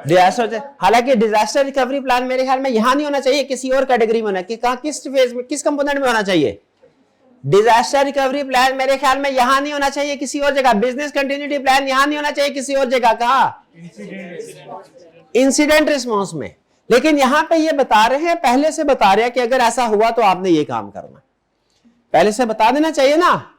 डिजास्टर। हालांकि डिजास्टर रिकवरी प्लान मेरे ख्याल में यहां नहीं होना चाहिए, किसी और कैटेगरी में होना, कि कहां, किस फेज में, किस कंपोनेंट में होना चाहिए। डिजास्टर रिकवरी प्लान मेरे ख्याल में यहां नहीं होना चाहिए, किसी और जगह। बिजनेस कंटिन्यूटी प्लान यहां नहीं होना चाहिए, किसी और जगह। कहां? इंसिडेंट रिस्पॉन्स में। लेकिन यहां पे ये बता रहे हैं, पहले से बता रहे हैं कि अगर ऐसा हुआ तो आपने ये काम करना, पहले से बता देना चाहिए ना।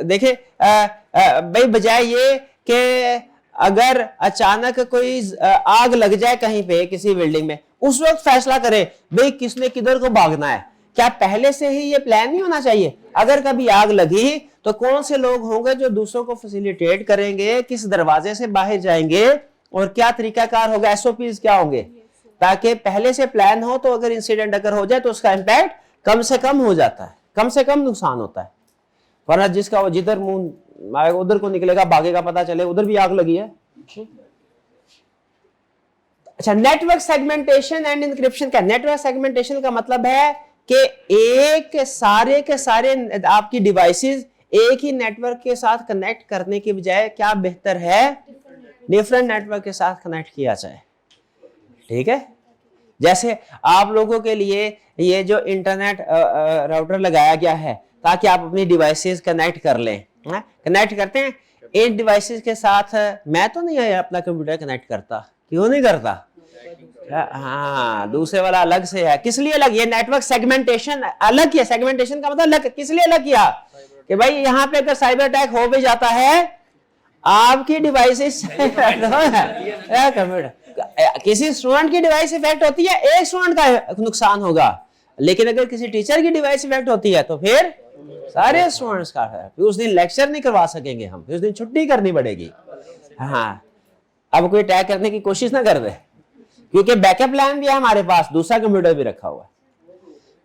देखिए भाई, बजाय ये कि अगर अचानक कोई आग लग जाए कहीं पे किसी बिल्डिंग में, उस वक्त फैसला करे भाई किसने किधर को भागना है, क्या पहले से ही ये प्लान नहीं होना चाहिए? अगर कभी आग लगी तो कौन से लोग होंगे जो दूसरों को फैसिलिटेट करेंगे, किस दरवाजे से बाहर जाएंगे और क्या तरीकाकार होगा, एसओपीज क्या होंगे, ताकि पहले से प्लान हो। तो अगर इंसिडेंट अगर हो जाए तो उसका इंपैक्ट कम से कम हो जाता है, कम से कम नुकसान होता है। वरना जिसका वो जिधर मुंह उधर को निकलेगा, भागेगा, पता चले उधर भी आग लगी है। अच्छा, नेटवर्क सेगमेंटेशन एंड इंक्रिप्शन का, नेटवर्क सेगमेंटेशन का मतलब है कि एक सारे के सारे आपकी डिवाइसेस एक ही नेटवर्क के साथ कनेक्ट करने की बजाय क्या बेहतर है, डिफरेंट नेटवर्क के साथ कनेक्ट किया जाए। ठीक है, जैसे आप लोगों के लिए ये जो इंटरनेट राउटर लगाया गया है ताकि आप अपनी डिवाइसेस कनेक्ट कर लें, कनेक्ट करते हैं इन डिवाइसेस के साथ। मैं तो नहीं है अपना कंप्यूटर कनेक्ट करता, क्यों नहीं करता? हाँ, दूसरे वाला अलग से है। किस लिए अलग? ये नेटवर्क सेगमेंटेशन अलग किया। सेगमेंटेशन का मतलब अलग, किस लिए अलग किया? कि भाई यहाँ पे अगर साइबर अटैक हो भी जाता है, आपकी डिवाइसेस किसी स्टूडेंट की डिवाइस इफेक्ट होती है, एक स्टूडेंट का नुकसान होगा, लेकिन अगर किसी टीचर की डिवाइस इफेक्ट होती है तो फिर सारे स्टूडेंट्स का है। फिर उस दिन लेक्चर नहीं करवा सकेंगे हम, फिर उस दिन छुट्टी करनी पड़ेगी। हाँ, अब कोई अटैक करने की कोशिश ना कर दे, क्योंकि बैकअप प्लान भी है हमारे पास, दूसरा कंप्यूटर भी रखा हुआ है।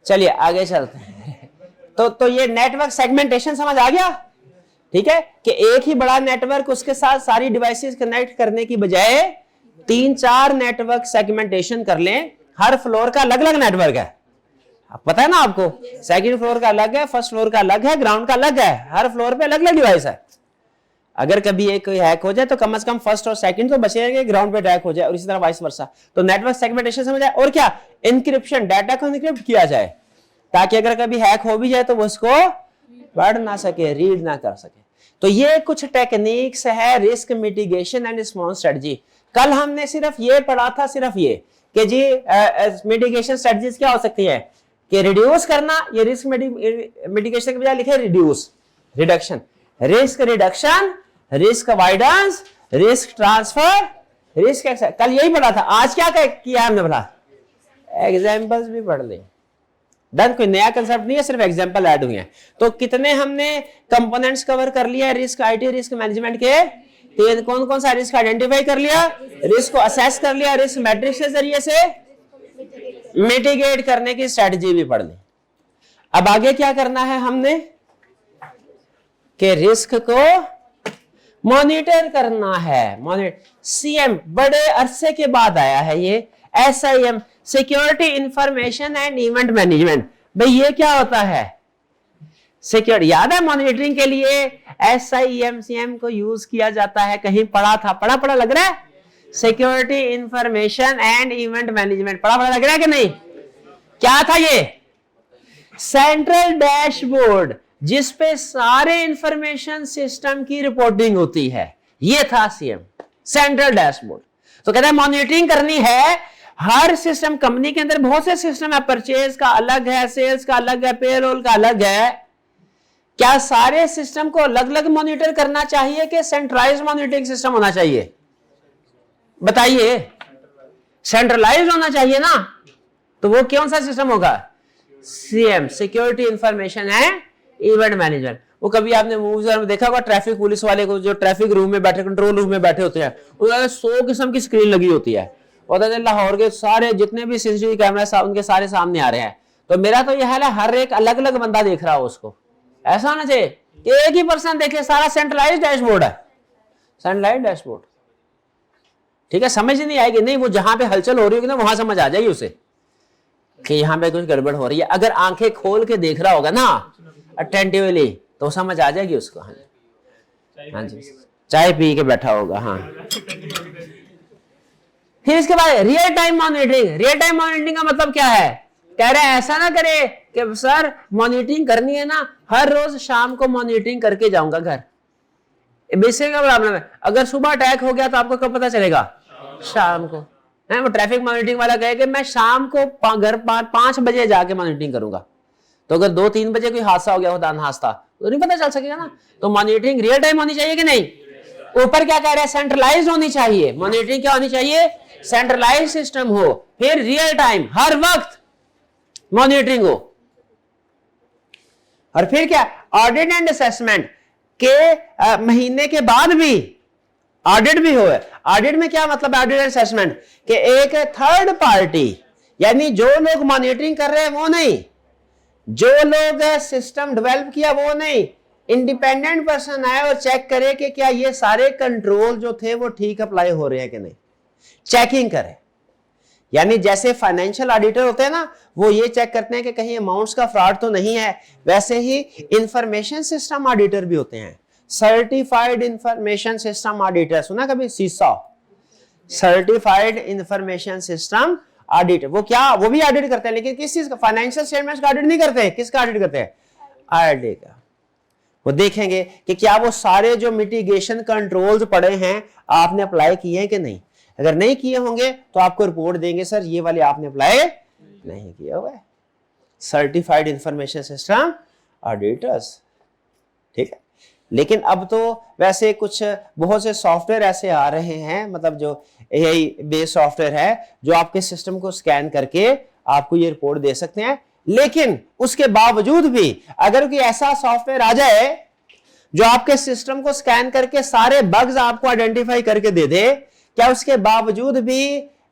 चलिए आगे चलते हैं। तो ये नेटवर्क सेगमेंटेशन समझ आ गया। ठीक है, कि एक ही बड़ा नेटवर्क, उसके साथ सारी डिवाइसेस कनेक्ट करने की बजाय 3-4 नेटवर्क सेगमेंटेशन कर लें। हर फ्लोर का अलग अलग नेटवर्क है, पता है ना आपको। सेकंड फ्लोर का अलग है, फर्स्ट फ्लोर का अलग है, ग्राउंड का अलग है, हर फ्लोर पे अलग अलग डिवाइस है। अगर कभी एक हैक हो जाए तो कम से कम फर्स्ट और सेकंड तो बचे रहेंगे, ग्राउंड पे अटैक हो जाए, और इसी तरह वाइस वर्सा। तो नेटवर्क सेगमेंटेशन समझ आए। और क्या? इंक्रिप्शन, डाटा को इंक्रिप्ट किया जाए ताकि अगर कभी हैक हो भी जाए तो वो उसको पढ़ ना सके, रीड ना कर सके। तो ये कुछ टेक्निक्स है risk mitigation and response strategy. कल हमने सिर्फ ये पढ़ा था, सिर्फ ये कि जी मिटिगेशन स्ट्रेटजीज क्या हो सकती है, कि रिड्यूस करना। ये रिस्क मिटिगेशन के बजाय लिखे reduce, reduction, risk reduction, risk avoidance, risk transfer, risk action. कल यही पढ़ा था। आज क्या किया हमने? पढ़ा एग्जांपल्स भी पढ़ ले। डन, कोई नया कंसेप्ट नहीं है, सिर्फ एग्जांपल ऐड हुए हैं। तो कितने हमने कंपोनेंट्स कवर कर लिया रिस्क आईटी रिस्क मैनेजमेंट के? तो कौन कौन सा रिस्क आइडेंटिफाई कर लिया, रिस्क को असेस कर लिया, रिस्क मैट्रिक्स के जरिए से मिटिगेट करने की स्ट्रेटजी भी पढ़ ली। अब आगे क्या करना है हमने, कि रिस्क को मॉनिटर करना है। मॉनिटर, सीएम बड़े अरसे के बाद आया है ये, SIM, security information and event management. भाई ये क्या होता है? सिक्योरिटी, याद है मॉनिटरिंग के लिए SIM CM को यूज किया जाता है, कहीं पढ़ा था, पढ़ा लग रहा है? Security information and event management, पढ़ा लग रहा है कि नहीं? क्या था ये? सेंट्रल डैशबोर्ड जिसपे सारे इंफॉर्मेशन सिस्टम की रिपोर्टिंग होती है, ये था CM, सेंट्रल डैशबोर्ड। तो कहता है मॉनिटरिंग करनी है हर सिस्टम। कंपनी के अंदर बहुत से सिस्टम है, परचेज का अलग है, सेल्स का अलग है, पेरोल का अलग है। क्या सारे सिस्टम को अलग अलग मॉनिटर करना चाहिए कि सेंट्रलाइज्ड मॉनिटरिंग सिस्टम होना चाहिए? बताइए, सेंट्रलाइज्ड होना चाहिए ना। तो वो कौन सा सिस्टम होगा? CM, security information and event management. वो कभी आपने मूवीज में देखा होगा, ट्रैफिक पुलिस वाले को जो ट्रैफिक रूम में बैठे, कंट्रोल रूम में बैठे होते हैं, उनके 100 किस्म की स्क्रीन लगी होती है, और लाहौर के सारे जितने भी CCTV कैमरा उनके सारे सामने आ रहे हैं। तो मेरा तो यह हाल है, हर एक अलग अलग बंदा देख रहा हो उसको। ऐसा होना चाहिए कि एक ही पर्सन देखे, सारा सेंट्रलाइज्ड डैशबोर्ड है, सेंट्रलाइज्ड डैशबोर्ड। ठीक है, समझ नहीं आएगी, नहीं वो जहां पे हलचल हो रही होगी ना, वहां समझ आ जाएगी उसे कि यहाँ पे कुछ गड़बड़ हो रही है। अगर आंखें खोल के देख रहा होगा ना अटेंटिवली, तो समझ आ जाएगी उसको। हाँ जी, चाय पी के बैठा होगा। हाँ, फिर इसके बाद real time monitoring. Real time monitoring का मतलब क्या है? कह रहे हैं ऐसा ना करे कि सर मॉनिटरिंग करनी है ना, हर रोज शाम को मॉनिटरिंग करके जाऊंगा घर। बेसिक का प्रॉब्लम है। अगर सुबह अटैक हो गया तो आपको कब पता चलेगा? शाम को। है। वो ट्रैफिक मॉनिटरिंग वाला कहे कि मैं शाम को घर 5 बजे जाके मॉनिटरिंग करूंगा, तो अगर 2-3 बजे कोई हादसा हो गया, खुदा न हादसा, तो नहीं पता चल सकेगा ना। तो मॉनिटरिंग रियल टाइम होनी चाहिए कि नहीं? ऊपर क्या कह रहे हैं? सेंट्रलाइज्ड होनी चाहिए। मॉनिटरिंग क्या होनी चाहिए? सेंट्रलाइज्ड सिस्टम हो, फिर रियल टाइम हर वक्त मॉनिटरिंग हो। और फिर क्या? ऑडिट एंड असेसमेंट के महीने के बाद भी ऑडिट भी हो। ऑडिट में क्या मतलब है? ऑडिट एंड असेसमेंट कि एक थर्ड पार्टी, यानी जो लोग मॉनिटरिंग कर रहे हैं वो नहीं, जो लोग सिस्टम डेवलप किया वो नहीं, इंडिपेंडेंट पर्सन आए और चेक करे कि क्या ये सारे कंट्रोल जो थे वो ठीक अप्लाई हो रहे हैं कि नहीं, चेकिंग करे। यानी जैसे फाइनेंशियल ऑडिटर होते हैं ना, वो ये चेक करते हैं कि कहीं अमाउंट्स का फ्रॉड तो नहीं है, वैसे ही इंफॉर्मेशन सिस्टम ऑडिटर भी होते हैं, सर्टिफाइड इंफॉर्मेशन सिस्टम ऑडिटर। सुना कभी? सीसा, सर्टिफाइड इंफॉर्मेशन सिस्टम ऑडिटर। वो क्या? वो भी ऑडिट करते हैं, लेकिन किस चीज का? फाइनेंशियल स्टेटमेंट्स का ऑडिट नहीं करते। किसका ऑडिट करते हैं? आईआरडी का। वो देखेंगे कि क्या वो सारे जो मिटिगेशन कंट्रोल्स पड़े हैं आपने अप्लाई किए हैं कि नहीं। अगर नहीं किए होंगे तो आपको रिपोर्ट देंगे, सर ये वाले आपने अप्लाई नहीं किया हुआ है। सर्टिफाइड इंफॉर्मेशन सिस्टम ऑडिटर्स, ठीक है। लेकिन अब तो वैसे कुछ बहुत से सॉफ्टवेयर ऐसे आ रहे हैं, मतलब जो एआई बेस्ड सॉफ्टवेयर है, जो आपके सिस्टम को स्कैन करके आपको ये रिपोर्ट दे सकते हैं। लेकिन उसके बावजूद भी अगर कोई ऐसा सॉफ्टवेयर आ जाए जो आपके सिस्टम को स्कैन करके सारे बग्स आपको आइडेंटिफाई करके दे दे, क्या उसके बावजूद भी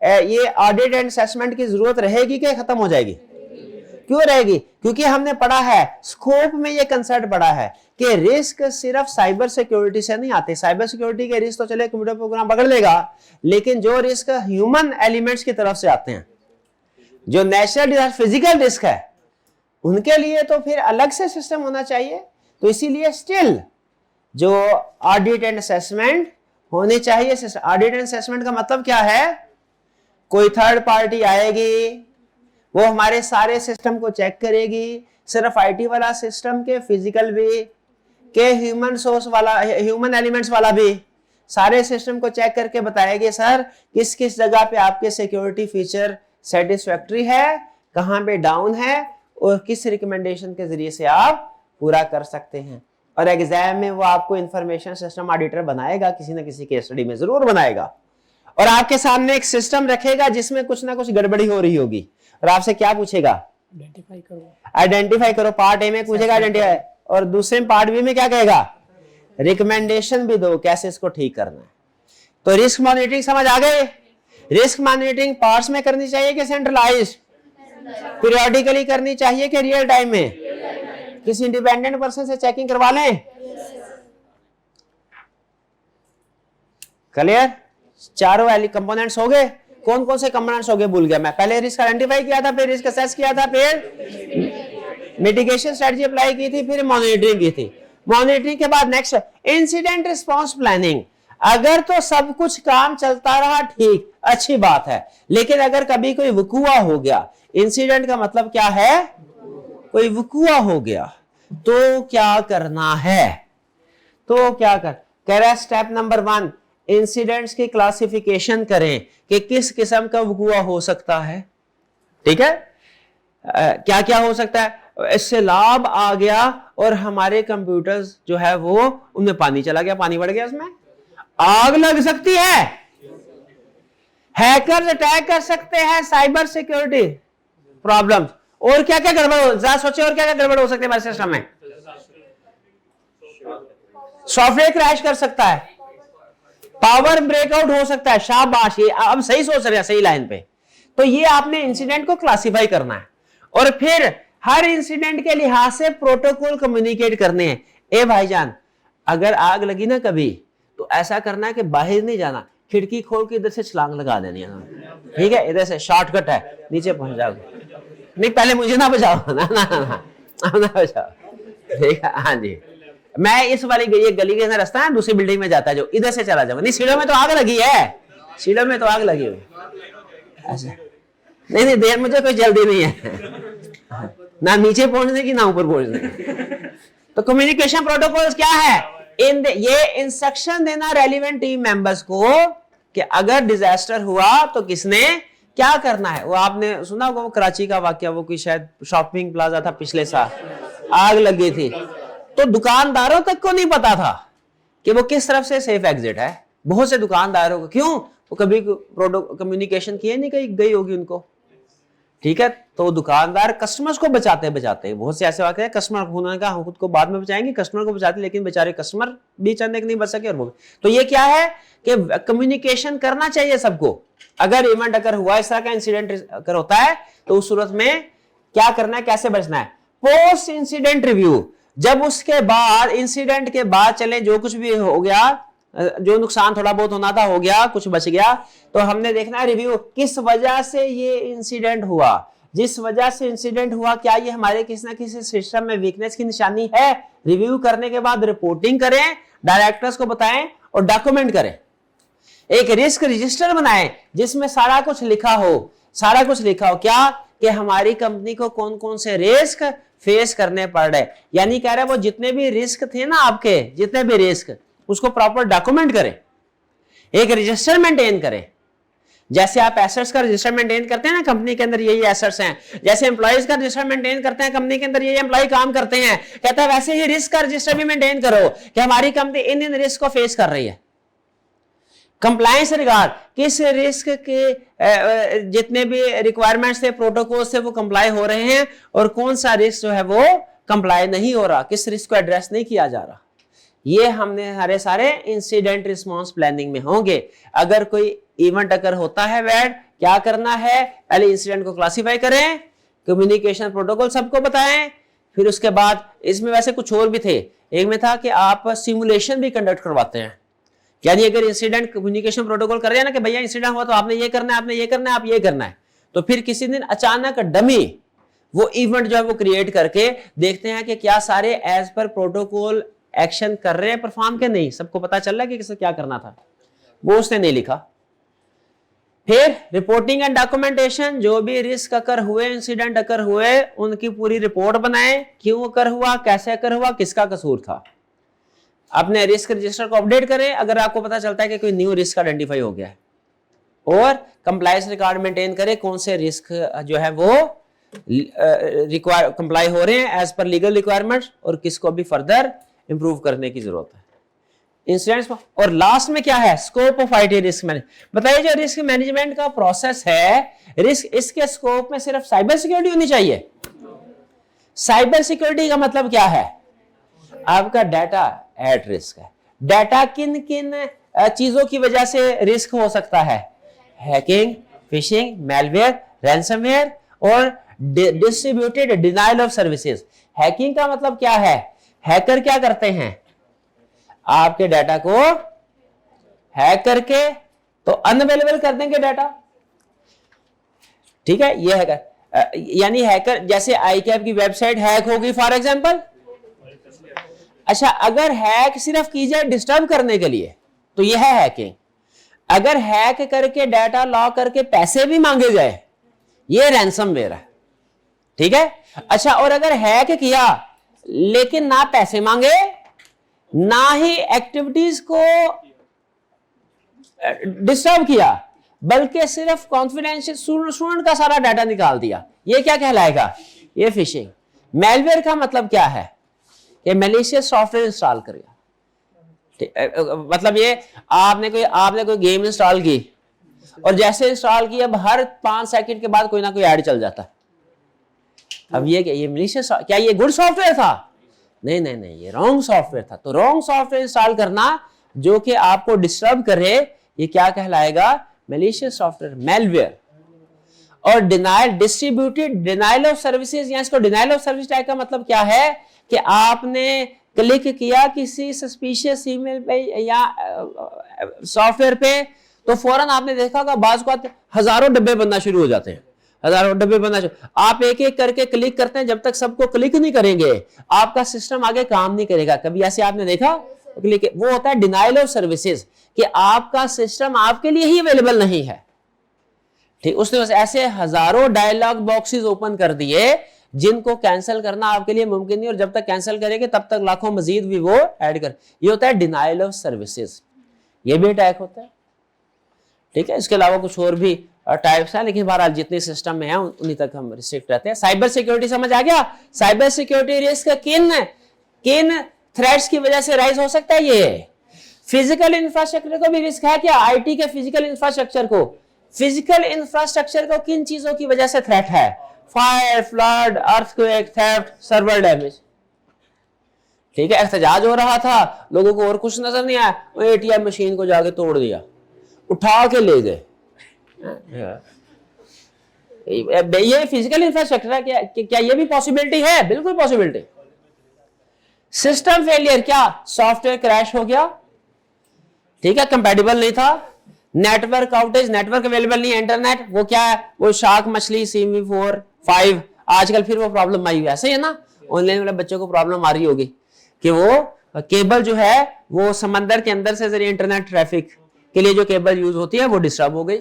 ये ऑडिट एंड असेसमेंट की जरूरत रहेगी कि खत्म हो जाएगी? क्यों रहेगी? क्योंकि हमने पढ़ा है, स्कोप में ये कंसेप्ट पढ़ा है कि रिस्क सिर्फ साइबर सिक्योरिटी से नहीं आते। साइबर सिक्योरिटी के रिस्क तो चले कंप्यूटर प्रोग्राम पकड़ लेगा, लेकिन जो रिस्क ह्यूमन एलिमेंट्स की तरफ से आते हैं, जो नेचुरल डिजास्टर फिजिकल रिस्क है, उनके लिए तो फिर अलग से सिस्टम होना चाहिए। तो इसीलिए स्टिल जो ऑडिट एंड असेसमेंट होने चाहिए। ऑडिट एंड असेसमेंट का मतलब क्या है? कोई थर्ड पार्टी आएगी, वो हमारे सारे सिस्टम को चेक करेगी, सिर्फ आईटी वाला सिस्टम के, फिजिकल भी के, ह्यूमन सोर्स वाला, ह्यूमन एलिमेंट्स वाला भी, सारे सिस्टम को चेक करके बताएगी सर किस किस जगह पे आपके सिक्योरिटी फीचर सेटिस्फैक्ट्री है, कहां पे डाउन है, और किस रिकमेंडेशन के जरिए से आप पूरा कर सकते हैं। और एग्जाम में वो आपको इंफॉर्मेशन सिस्टम ऑडिटर बनाएगा, किसी ना किसी केस स्टडी में जरूर बनाएगा, और आपके सामने एक सिस्टम रखेगा जिसमें कुछ ना कुछ गड़बड़ी हो रही होगी, और आपसे क्या पूछेगा? आइडेंटिफाई करो। पार्ट ए में पूछेगा आइडेंटिफाई, और दूसरे पार्ट बी में क्या कहेगा? रिकमेंडेशन भी दो कैसे इसको ठीक करना है। तो रिस्क मॉनिटरिंग समझ आ गए? रिस्क मॉनिटरिंग पार्ट्स में करनी चाहिए कि सेंट्रलाइज्ड? पीरियोडिकली करनी चाहिए कि रियल टाइम में? किसी इंडिपेंडेंट पर्सन से चेकिंग करवा लें। क्लियर? चारों कंपोनेंट्स हो गए। कौन कौन से कंपोनेंट्स हो गए भूल गया मैं। पहले रिस्क आइडेंटिफाई किया था, फिर रिस्क असेस किया था, फिर मिटिगेशन स्ट्रेटजी अप्लाई की थी, फिर मॉनिटरिंग की थी। मॉनिटरिंग के बाद नेक्स्ट इंसिडेंट रिस्पांस प्लानिंग। अगर तो सब कुछ काम चलता रहा ठीक, अच्छी बात है, लेकिन अगर कभी कोई वकुआ हो गया, इंसिडेंट का मतलब क्या है? कोई वकुआ हो गया, तो क्या करना है? तो क्या कह रहा है? स्टेप नंबर 1, इंसिडेंट्स की क्लासिफिकेशन करें कि किस किस्म का वकुआ हो सकता है। ठीक है? क्या क्या हो सकता है? इससे लाभ आ गया और हमारे कंप्यूटर्स जो है वो उनमें पानी चला गया, पानी बढ़ गया, उसमें आग लग सकती है, हैकर्स अटैक कर सकते हैं, साइबर सिक्योरिटी प्रॉब्लम, और क्या क्या गड़बड़ हो, जरा सोचे और क्या क्या गड़बड़ हो सकती है हमारे सिस्टम में। सॉफ्टवेयर क्रैश कर सकता है, पावर ब्रेकआउट हो सकता है। शाबाश, ये अब सही सोच रहे हैं, सही लाइन पे। तो ये आपने इंसिडेंट को क्लासिफाई करना है, और फिर हर इंसिडेंट के लिहाज से प्रोटोकॉल कम्युनिकेट करने हैं। ए भाईजान, अगर आग लगी ना कभी, तो ऐसा करना है कि बाहर नहीं जाना, खिड़की खोल के इधर से छलांग लगा देनी है। ठीक है? इधर से शॉर्टकट है, नीचे पहुंच जाओगे। नहीं, पहले मुझे ना बचाओ, ना ना ना ना बचाओ। ठीक है? हाँ जी, मैं इस वाली गली के रास्ता है, दूसरी बिल्डिंग में जाता है, जो इधर से चला जाऊंगा। नहीं, सीढ़ियों में तो आग लगी है, सीढ़ियों में तो आग लगी हुई। अच्छा, नहीं देर, मुझे कोई जल्दी नहीं है, ना नीचे पहुंचने की ना ऊपर पहुंचने की। तो कम्युनिकेशन प्रोटोकॉल क्या है? ये इंस्ट्रक्शन देना रेलिवेंट टीम मेंबर्स को कि अगर डिजास्टर हुआ तो किसने क्या करना है। वो आपने सुना होगा वो कराची का वाकया, वो कोई शायद शॉपिंग प्लाजा था पिछले साल, आग लग गई थी, तो दुकानदारों तक को नहीं पता था कि वो किस तरफ से सेफ एग्जिट है। बहुत से दुकानदारों को, क्यों, वो कभी प्रोडक्ट कम्युनिकेशन किए नहीं, कहीं गई होगी उनको, ठीक है। तो दुकानदार कस्टमर्स को बचाते बचाते, बहुत से ऐसे वाकये कस्टमर उन्होंने कहा हम खुद को बाद में बचाएंगे, कस्टमर को बचाते, लेकिन बेचारे कस्टमर भी चंद एक नहीं बच सके। और वो तो ये क्या है कि कम्युनिकेशन करना चाहिए सबको। अगर इवेंट अगर हुआ, इस तरह का इंसिडेंट अगर होता है तो उस सूरत में क्या करना है, कैसे बचना है। पोस्ट इंसिडेंट रिव्यू, जब उसके बाद इंसिडेंट के बाद चले, जो कुछ भी हो गया, जो नुकसान थोड़ा बहुत होना था हो गया, कुछ बच गया, तो हमने देखना है रिव्यू, किस वजह से ये इंसिडेंट हुआ, जिस वजह से इंसिडेंट हुआ क्या ये हमारे किसी ना किसी सिस्टम में वीकनेस की निशानी है। रिव्यू करने के बाद रिपोर्टिंग करें, डायरेक्टर्स को बताएं और डॉक्यूमेंट करें। एक रिस्क रजिस्टर बनाएं जिसमें सारा कुछ लिखा हो, सारा कुछ लिखा हो क्या कि हमारी कंपनी को कौन कौन से रिस्क फेस करने पड़ रहे, यानी कह रहे हैं वो जितने भी रिस्क थे ना आपके, जितने भी रिस्क, उसको प्रॉपर डॉक्यूमेंट करें, एक रजिस्टर मेंटेन करें। जैसे आप एसेट्स का रजिस्टर मेंटेन करते हैं ना, कंपनी के अंदर यही एसेट्स हैं, जैसे एम्प्लॉइज का रजिस्टर मेंटेन करते हैं, कंपनी के अंदर यही एम्प्लॉय काम करते हैं, कहता है वैसे ही रिस्क का रजिस्टर भी मेंटेन करो कि हमारी कंपनी इन रिस्क को फेस कर रही है। कंप्लायंस रिगार्ड, किस रिस्क के जितने भी रिक्वायरमेंट्स थे, प्रोटोकॉल से वो कंप्लाई हो रहे हैं, और कौन सा रिस्क जो है वो कंप्लाई नहीं हो रहा, किस रिस्क को एड्रेस नहीं किया जा रहा। ये हमने सारे इंसिडेंट रिस्पांस प्लानिंग में होंगे। अगर कोई इवेंट अगर होता है बैड, क्या करना है, पहले इंसिडेंट को क्लासिफाई करें, कम्युनिकेशन प्रोटोकॉल सबको बताएं, फिर उसके बाद इसमें वैसे कुछ और भी थे, एक में था कि आप सिमुलेशन भी कंडक्ट करवाते हैं, यानी अगर इंसिडेंट कम्युनिकेशन प्रोटोकॉल कर रहे हैं ना कि भैया इंसिडेंट हुआ तो आपने ये करना है, आपने ये करना है, आप ये करना है, तो फिर किसी दिन अचानक डमी वो इवेंट जो है वो क्रिएट करके देखते हैं कि क्या सारे एज पर प्रोटोकॉल एक्शन कर रहे हैं परफॉर्म के नहीं, सबको पता चल रहा है कि किसे क्या करना था, वो उसने नहीं लिखा। फिर रिपोर्टिंग एंड डॉक्यूमेंटेशन, जो भी रिस्क अकर हुए, इंसिडेंट अकर हुए, उनकी पूरी रिपोर्ट बनाएं, क्यों अकर हुआ, कैसे अकर हुआ, किसका कसूर था। अपने रिस्क रजिस्टर को अपडेट करें अगर आपको पता चलता है कि कोई न्यू रिस्क आइडेंटिफाई हो गया है, और कंप्लायंस रिकॉर्ड मेंटेन करें, कौन से रिस्क जो है वो कंप्लाई हो रहे हैं एज पर लीगल रिक्वायरमेंट्स, और किसको भी फर्दर इंप्रूव करने की जरूरत है इंसिडेंट्स। और लास्ट में क्या है, scope of IT risk management. बताइए जो रिस्क मैनेजमेंट का प्रोसेस है, रिस्क इसके स्कोप में सिर्फ साइबर सिक्योरिटी होनी चाहिए। साइबर सिक्योरिटी का मतलब क्या है, आपका डाटा एट रिस्क है। डाटा किन किन चीजों की वजह से रिस्क हो सकता है, हैकिंग, फिशिंग, मैलवेयर, रैंसमवेयर और distributed denial of services. Hacking का मतलब क्या है, हैकर क्या करते हैं, आपके डाटा को हैक करके तो अनअवेलेबल कर देंगे डाटा, ठीक है, ये हैकर, यानी हैकर जैसे आईकैप की वेबसाइट हैक होगी फॉर एग्जांपल। अच्छा, अगर हैक सिर्फ की जाए डिस्टर्ब करने के लिए तो यह है हैकिंग। अगर हैक करके डाटा लॉक करके पैसे भी मांगे जाए, ये रैंसमवेयर है, ठीक है। अच्छा, और अगर हैक किया लेकिन ना पैसे मांगे, ना ही एक्टिविटीज को डिस्टर्ब किया, बल्कि सिर्फ कॉन्फिडेंशियल स्टूडेंट का सारा डाटा निकाल दिया, ये क्या कहलाएगा, ये फिशिंग। मैलवेयर का मतलब क्या है, ये मैलिशियस सॉफ्टवेयर इंस्टॉल करेगा, मतलब ये आपने कोई गेम इंस्टॉल की और जैसे इंस्टॉल की अब हर 5 सेकंड के बाद कोई ना कोई ऐड चल जाता है। अब ये मैलिशियस, क्या ये गुड सॉफ्टवेयर था, नहीं नहीं नहीं, ये रॉन्ग सॉफ्टवेयर था। तो रॉन्ग सॉफ्टवेयर इंस्टॉल करना जो कि आपको डिस्टर्ब करे, ये क्या कहलाएगा, मैलिशियस सॉफ्टवेयर, मैलवेयर। और denial, distributed denial of services, या इसको डिनायल ऑफ सर्विस टैग का मतलब क्या है कि आपने क्लिक किया किसी सस्पिशियस ईमेल पे या सॉफ्टवेयर पे, तो फौरन आपने देखा होगा बाज़ को हजारों डब्बे बनना शुरू हो जाते हैं, हजारों डब्बे बनना शुरू, आप एक एक करके क्लिक करते हैं, जब तक सबको क्लिक नहीं करेंगे आपका सिस्टम आगे काम नहीं करेगा। कभी ऐसे आपने देखा क्लिक, वो होता है डिनायल ऑफ सर्विसेज, कि आपका सिस्टम आपके लिए ही अवेलेबल नहीं है, ठीक। उसने बस ऐसे हजारों डायलॉग बॉक्सेस ओपन कर दिए जिनको कैंसिल करना आपके लिए मुमकिन नहीं, और जब तक कैंसिल करेंगे तब तक लाखों मजीद भी वो ऐड कर, ये होता है डिनायल ऑफ सर्विसेज, ये भी अटैक होता है। ठीक है, इसके अलावा कुछ और भी टाइप्स हैं, लेकिन बहरहाल जितने सिस्टम में है उन्हीं तक हम रिस्ट्रिक्ट रहते हैं। साइबर सिक्योरिटी समझ आ गया? साइबर सिक्योरिटी रिस्क किन थ्रेट्स की वजह से राइज हो सकता है? ये फिजिकल इंफ्रास्ट्रक्चर को भी रिस्क है क्या? आईटी के फिजिकल इंफ्रास्ट्रक्चर को किन चीजों की वजह से थ्रेट है? Fire, flood, earthquake, theft, server damage. ठीक है, एहतजाज हो रहा था, लोगों को और कुछ नजर नहीं आया, वो एटीएम मशीन को जाके तोड़ दिया, उठा के ले गए। ये फिजिकल इंफ्रास्ट्रक्चर है क्या ये भी पॉसिबिलिटी है? बिल्कुल पॉसिबिलिटी। सिस्टम फेलियर, क्या सॉफ्टवेयर क्रैश हो गया, ठीक है, कंपैटिबल नहीं था। नेटवर्क आउटेज, नेटवर्क अवेलेबल नहीं है, इंटरनेट, वो क्या है, वो शार्क मछली CV4, 5, आजकल फिर वो प्रॉब्लम आई हुई है, सही है ना? ऑनलाइन वाले बच्चों को प्रॉब्लम आ रही होगी कि वो केबल जो है वो समंदर के अंदर से जरिए इंटरनेट ट्रैफिक के लिए जो केबल यूज होती है वो डिस्टर्ब हो गई,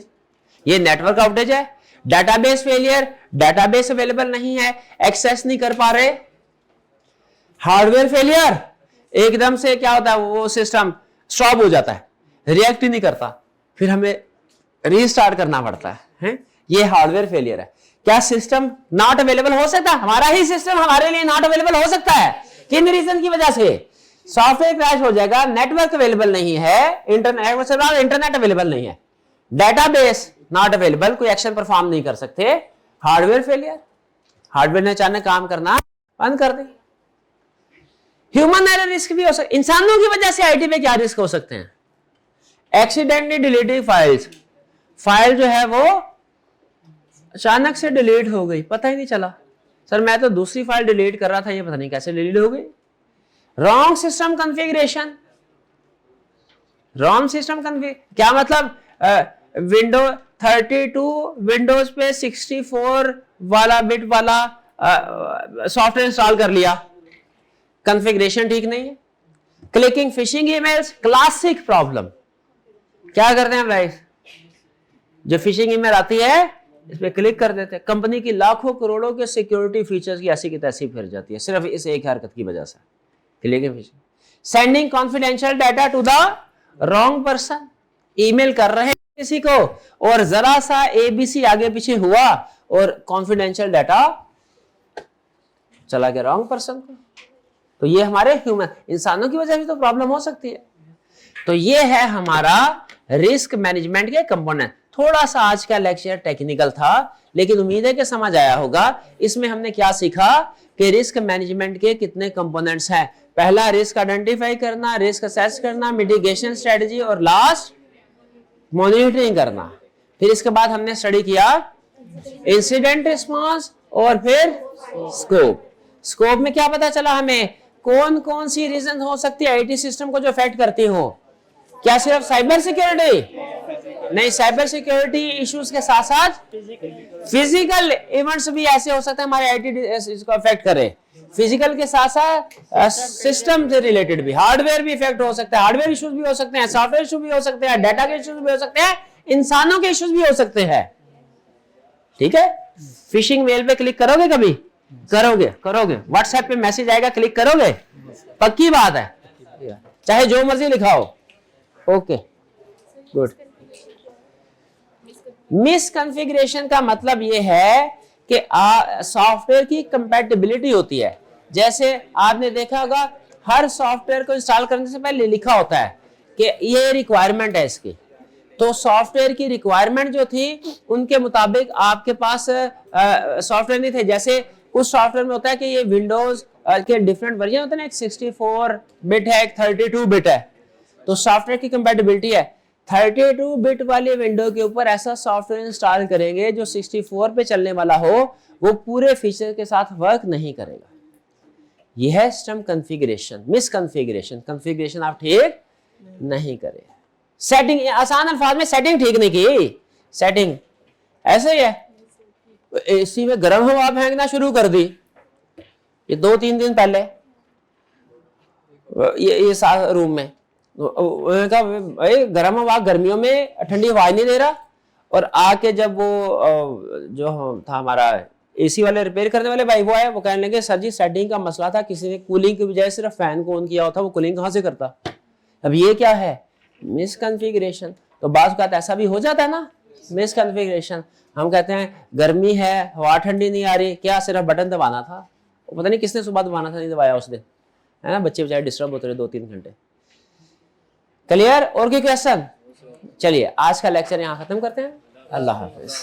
ये नेटवर्क आउटेज है। डेटाबेस फेलियर, डेटाबेस अवेलेबल नहीं है, एक्सेस नहीं कर पा रहे। हार्डवेयर फेलियर, एकदम से क्या होता है, वो सिस्टम स्टॉप हो जाता है, रिएक्ट ही नहीं करता, फिर हमें रीस्टार्ट करना पड़ता है? ये हार्डवेयर फेलियर है। क्या सिस्टम नॉट अवेलेबल हो सकता है? हमारा ही सिस्टम हमारे लिए नॉट अवेलेबल हो सकता है, किन रीजन की वजह से? सॉफ्टवेयर क्रैश हो जाएगा, नेटवर्क अवेलेबल नहीं है, इंटरनेट अवेलेबल नहीं है, डेटाबेस नॉट अवेलेबल, कोई एक्शन परफॉर्म नहीं कर सकते। हार्डवेयर फेलियर, हार्डवेयर ने अचानक काम करना बंद कर दे। ह्यूमन एरर रिस्क भी हो सकता है, इंसानों की वजह से आईटी में क्या रिस्क हो सकते हैं? एक्सीडेंटली डिलीटिंग फाइल्स, फाइल जो है वो अचानक से डिलीट हो गई, पता ही नहीं चला, सर मैं तो दूसरी फाइल डिलीट कर रहा था, ये पता नहीं कैसे डिलीट हो गई। Wrong system configuration, wrong system configuration क्या मतलब? विंडो 32 विंडोज पे 64 वाला बिट वाला सॉफ्टवेयर इंस्टॉल कर लिया, कॉन्फ़िगरेशन ठीक नहीं है। Clicking fishing emails, classic problem. क्या करते हैं भाई, जो फिशिंग ईमेल आती है इस पे क्लिक कर देते हैं, कंपनी की लाखों करोड़ों के सिक्योरिटी फीचर्स की ऐसी की तैसी फिर जाती है सिर्फ इस एक हरकत की वजह से। Clicking phishing, sending confidential data to the wrong person, email कर रहे हैं किसी को और जरा सा ABC आगे पीछे हुआ और कॉन्फिडेंशियल डाटा चला गया रॉन्ग पर्सन को। तो ये हमारे ह्यूमन, इंसानों की वजह से तो प्रॉब्लम हो सकती है। तो ये है हमारा रिस्क मैनेजमेंट के कंपोनेंट। थोड़ा सा आज का लेक्चर टेक्निकल था, लेकिन उम्मीद है कि समझ आया होगा। इसमें हमने क्या सीखा कि रिस्क मैनेजमेंट के कितने कंपोनेंट्स हैं। पहला रिस्क आइडेंटिफाई करना, रिस्क असेस करना, मिटिगेशन स्ट्रेटजी और लास्ट मॉनिटरिंग करना। फिर इसके बाद हमने स्टडी किया इंसिडेंट रिस्पांस और फिर स्कोप। स्कोप में क्या पता चला हमें, कौन कौन सी रीजन हो सकती है आईटी सिस्टम को जो अफेक्ट करती हो। क्या सिर्फ साइबर सिक्योरिटी? नहीं, साइबर सिक्योरिटी इश्यूज के साथ साथ फिजिकल इवेंट्स भी ऐसे हो सकते हैं हमारे आईटी इसको अफेक्ट करे। फिजिकल के साथ साथ सिस्टम से रिलेटेड भी, हार्डवेयर भी इफेक्ट हो सकता है, हार्डवेयर इश्यूज भी हो सकते हैं, सॉफ्टवेयर इश्यूज भी हो सकते हैं, डाटा के इश्यूज भी हो सकते हैं, इंसानों के इश्यूज भी हो सकते हैं। ठीक है, फिशिंग मेल पे क्लिक करोगे कभी? करोगे व्हाट्सएप पे मैसेज आएगा, क्लिक करोगे? पक्की बात है, चाहे जो मर्जी लिखा हो। Okay good. मिसकॉन्फ़िगरेशन का मतलब यह है कि सॉफ्टवेयर की कंपैटिबिलिटी होती है। जैसे आपने देखा होगा हर सॉफ्टवेयर को इंस्टॉल करने से पहले लिखा होता है कि ये रिक्वायरमेंट है इसकी। तो सॉफ्टवेयर की रिक्वायरमेंट जो थी उनके मुताबिक आपके पास सॉफ्टवेयर नहीं थे। जैसे कुछ सॉफ्टवेयर में होता है कि ये विंडोज के डिफरेंट वर्जन होते हैं ना, एक 64 बिट है, एक 32 बिट है। तो सॉफ्टवेयर की कंपैटिबिलिटी है, 32 बिट वाली विंडो के ऊपर ऐसा सॉफ्टवेयर इंस्टॉल करेंगे जो 64 पे चलने वाला हो, वो पूरे फीचर के साथ वर्क नहीं करेगा। यह है सिस्टम कॉन्फ़िगरेशन, मिसकॉन्फ़िगरेशन। कॉन्फ़िगरेशन आप ठीक नहीं करे, सेटिंग, आसान अल्फाज में सेटिंग ठीक नहीं की। सेटिंग ऐसे ही है, एसी में गर्म हवा फेंकना शुरू कर दी, ये 2-3 दिन पहले ये रूम में गर्म हवा, गर्मियों में ठंडी हवा नहीं दे रहा। और आके जब वो जो था हमारा एसी वाले रिपेयर करने वाले भाई वो आए, वो कहने लगे सर जी सेटिंग का मसला था, किसी ने कूलिंग की बजाय सिर्फ फैन को ऑन किया होता, वो कूलिंग कहां से करता। अब ये क्या है, मिसकॉन्फ़िगरेशन। तो बाज़ औक़ात ऐसा भी हो जाता है ना, मिस कॉन्फ़िगरेशन। हम कहते हैं गर्मी है, हवा ठंडी नहीं आ रही, क्या सिर्फ बटन दबाना था, पता नहीं किसने सुबह दबाना था, नहीं दबाया उस दिन, है ना, बच्चे बेचारे डिस्टर्ब होते रहे 2-3 घंटे। क्लियर? और कोई क्वेश्चन? चलिए आज का लेक्चर यहाँ खत्म करते हैं। अल्लाह हाफिज।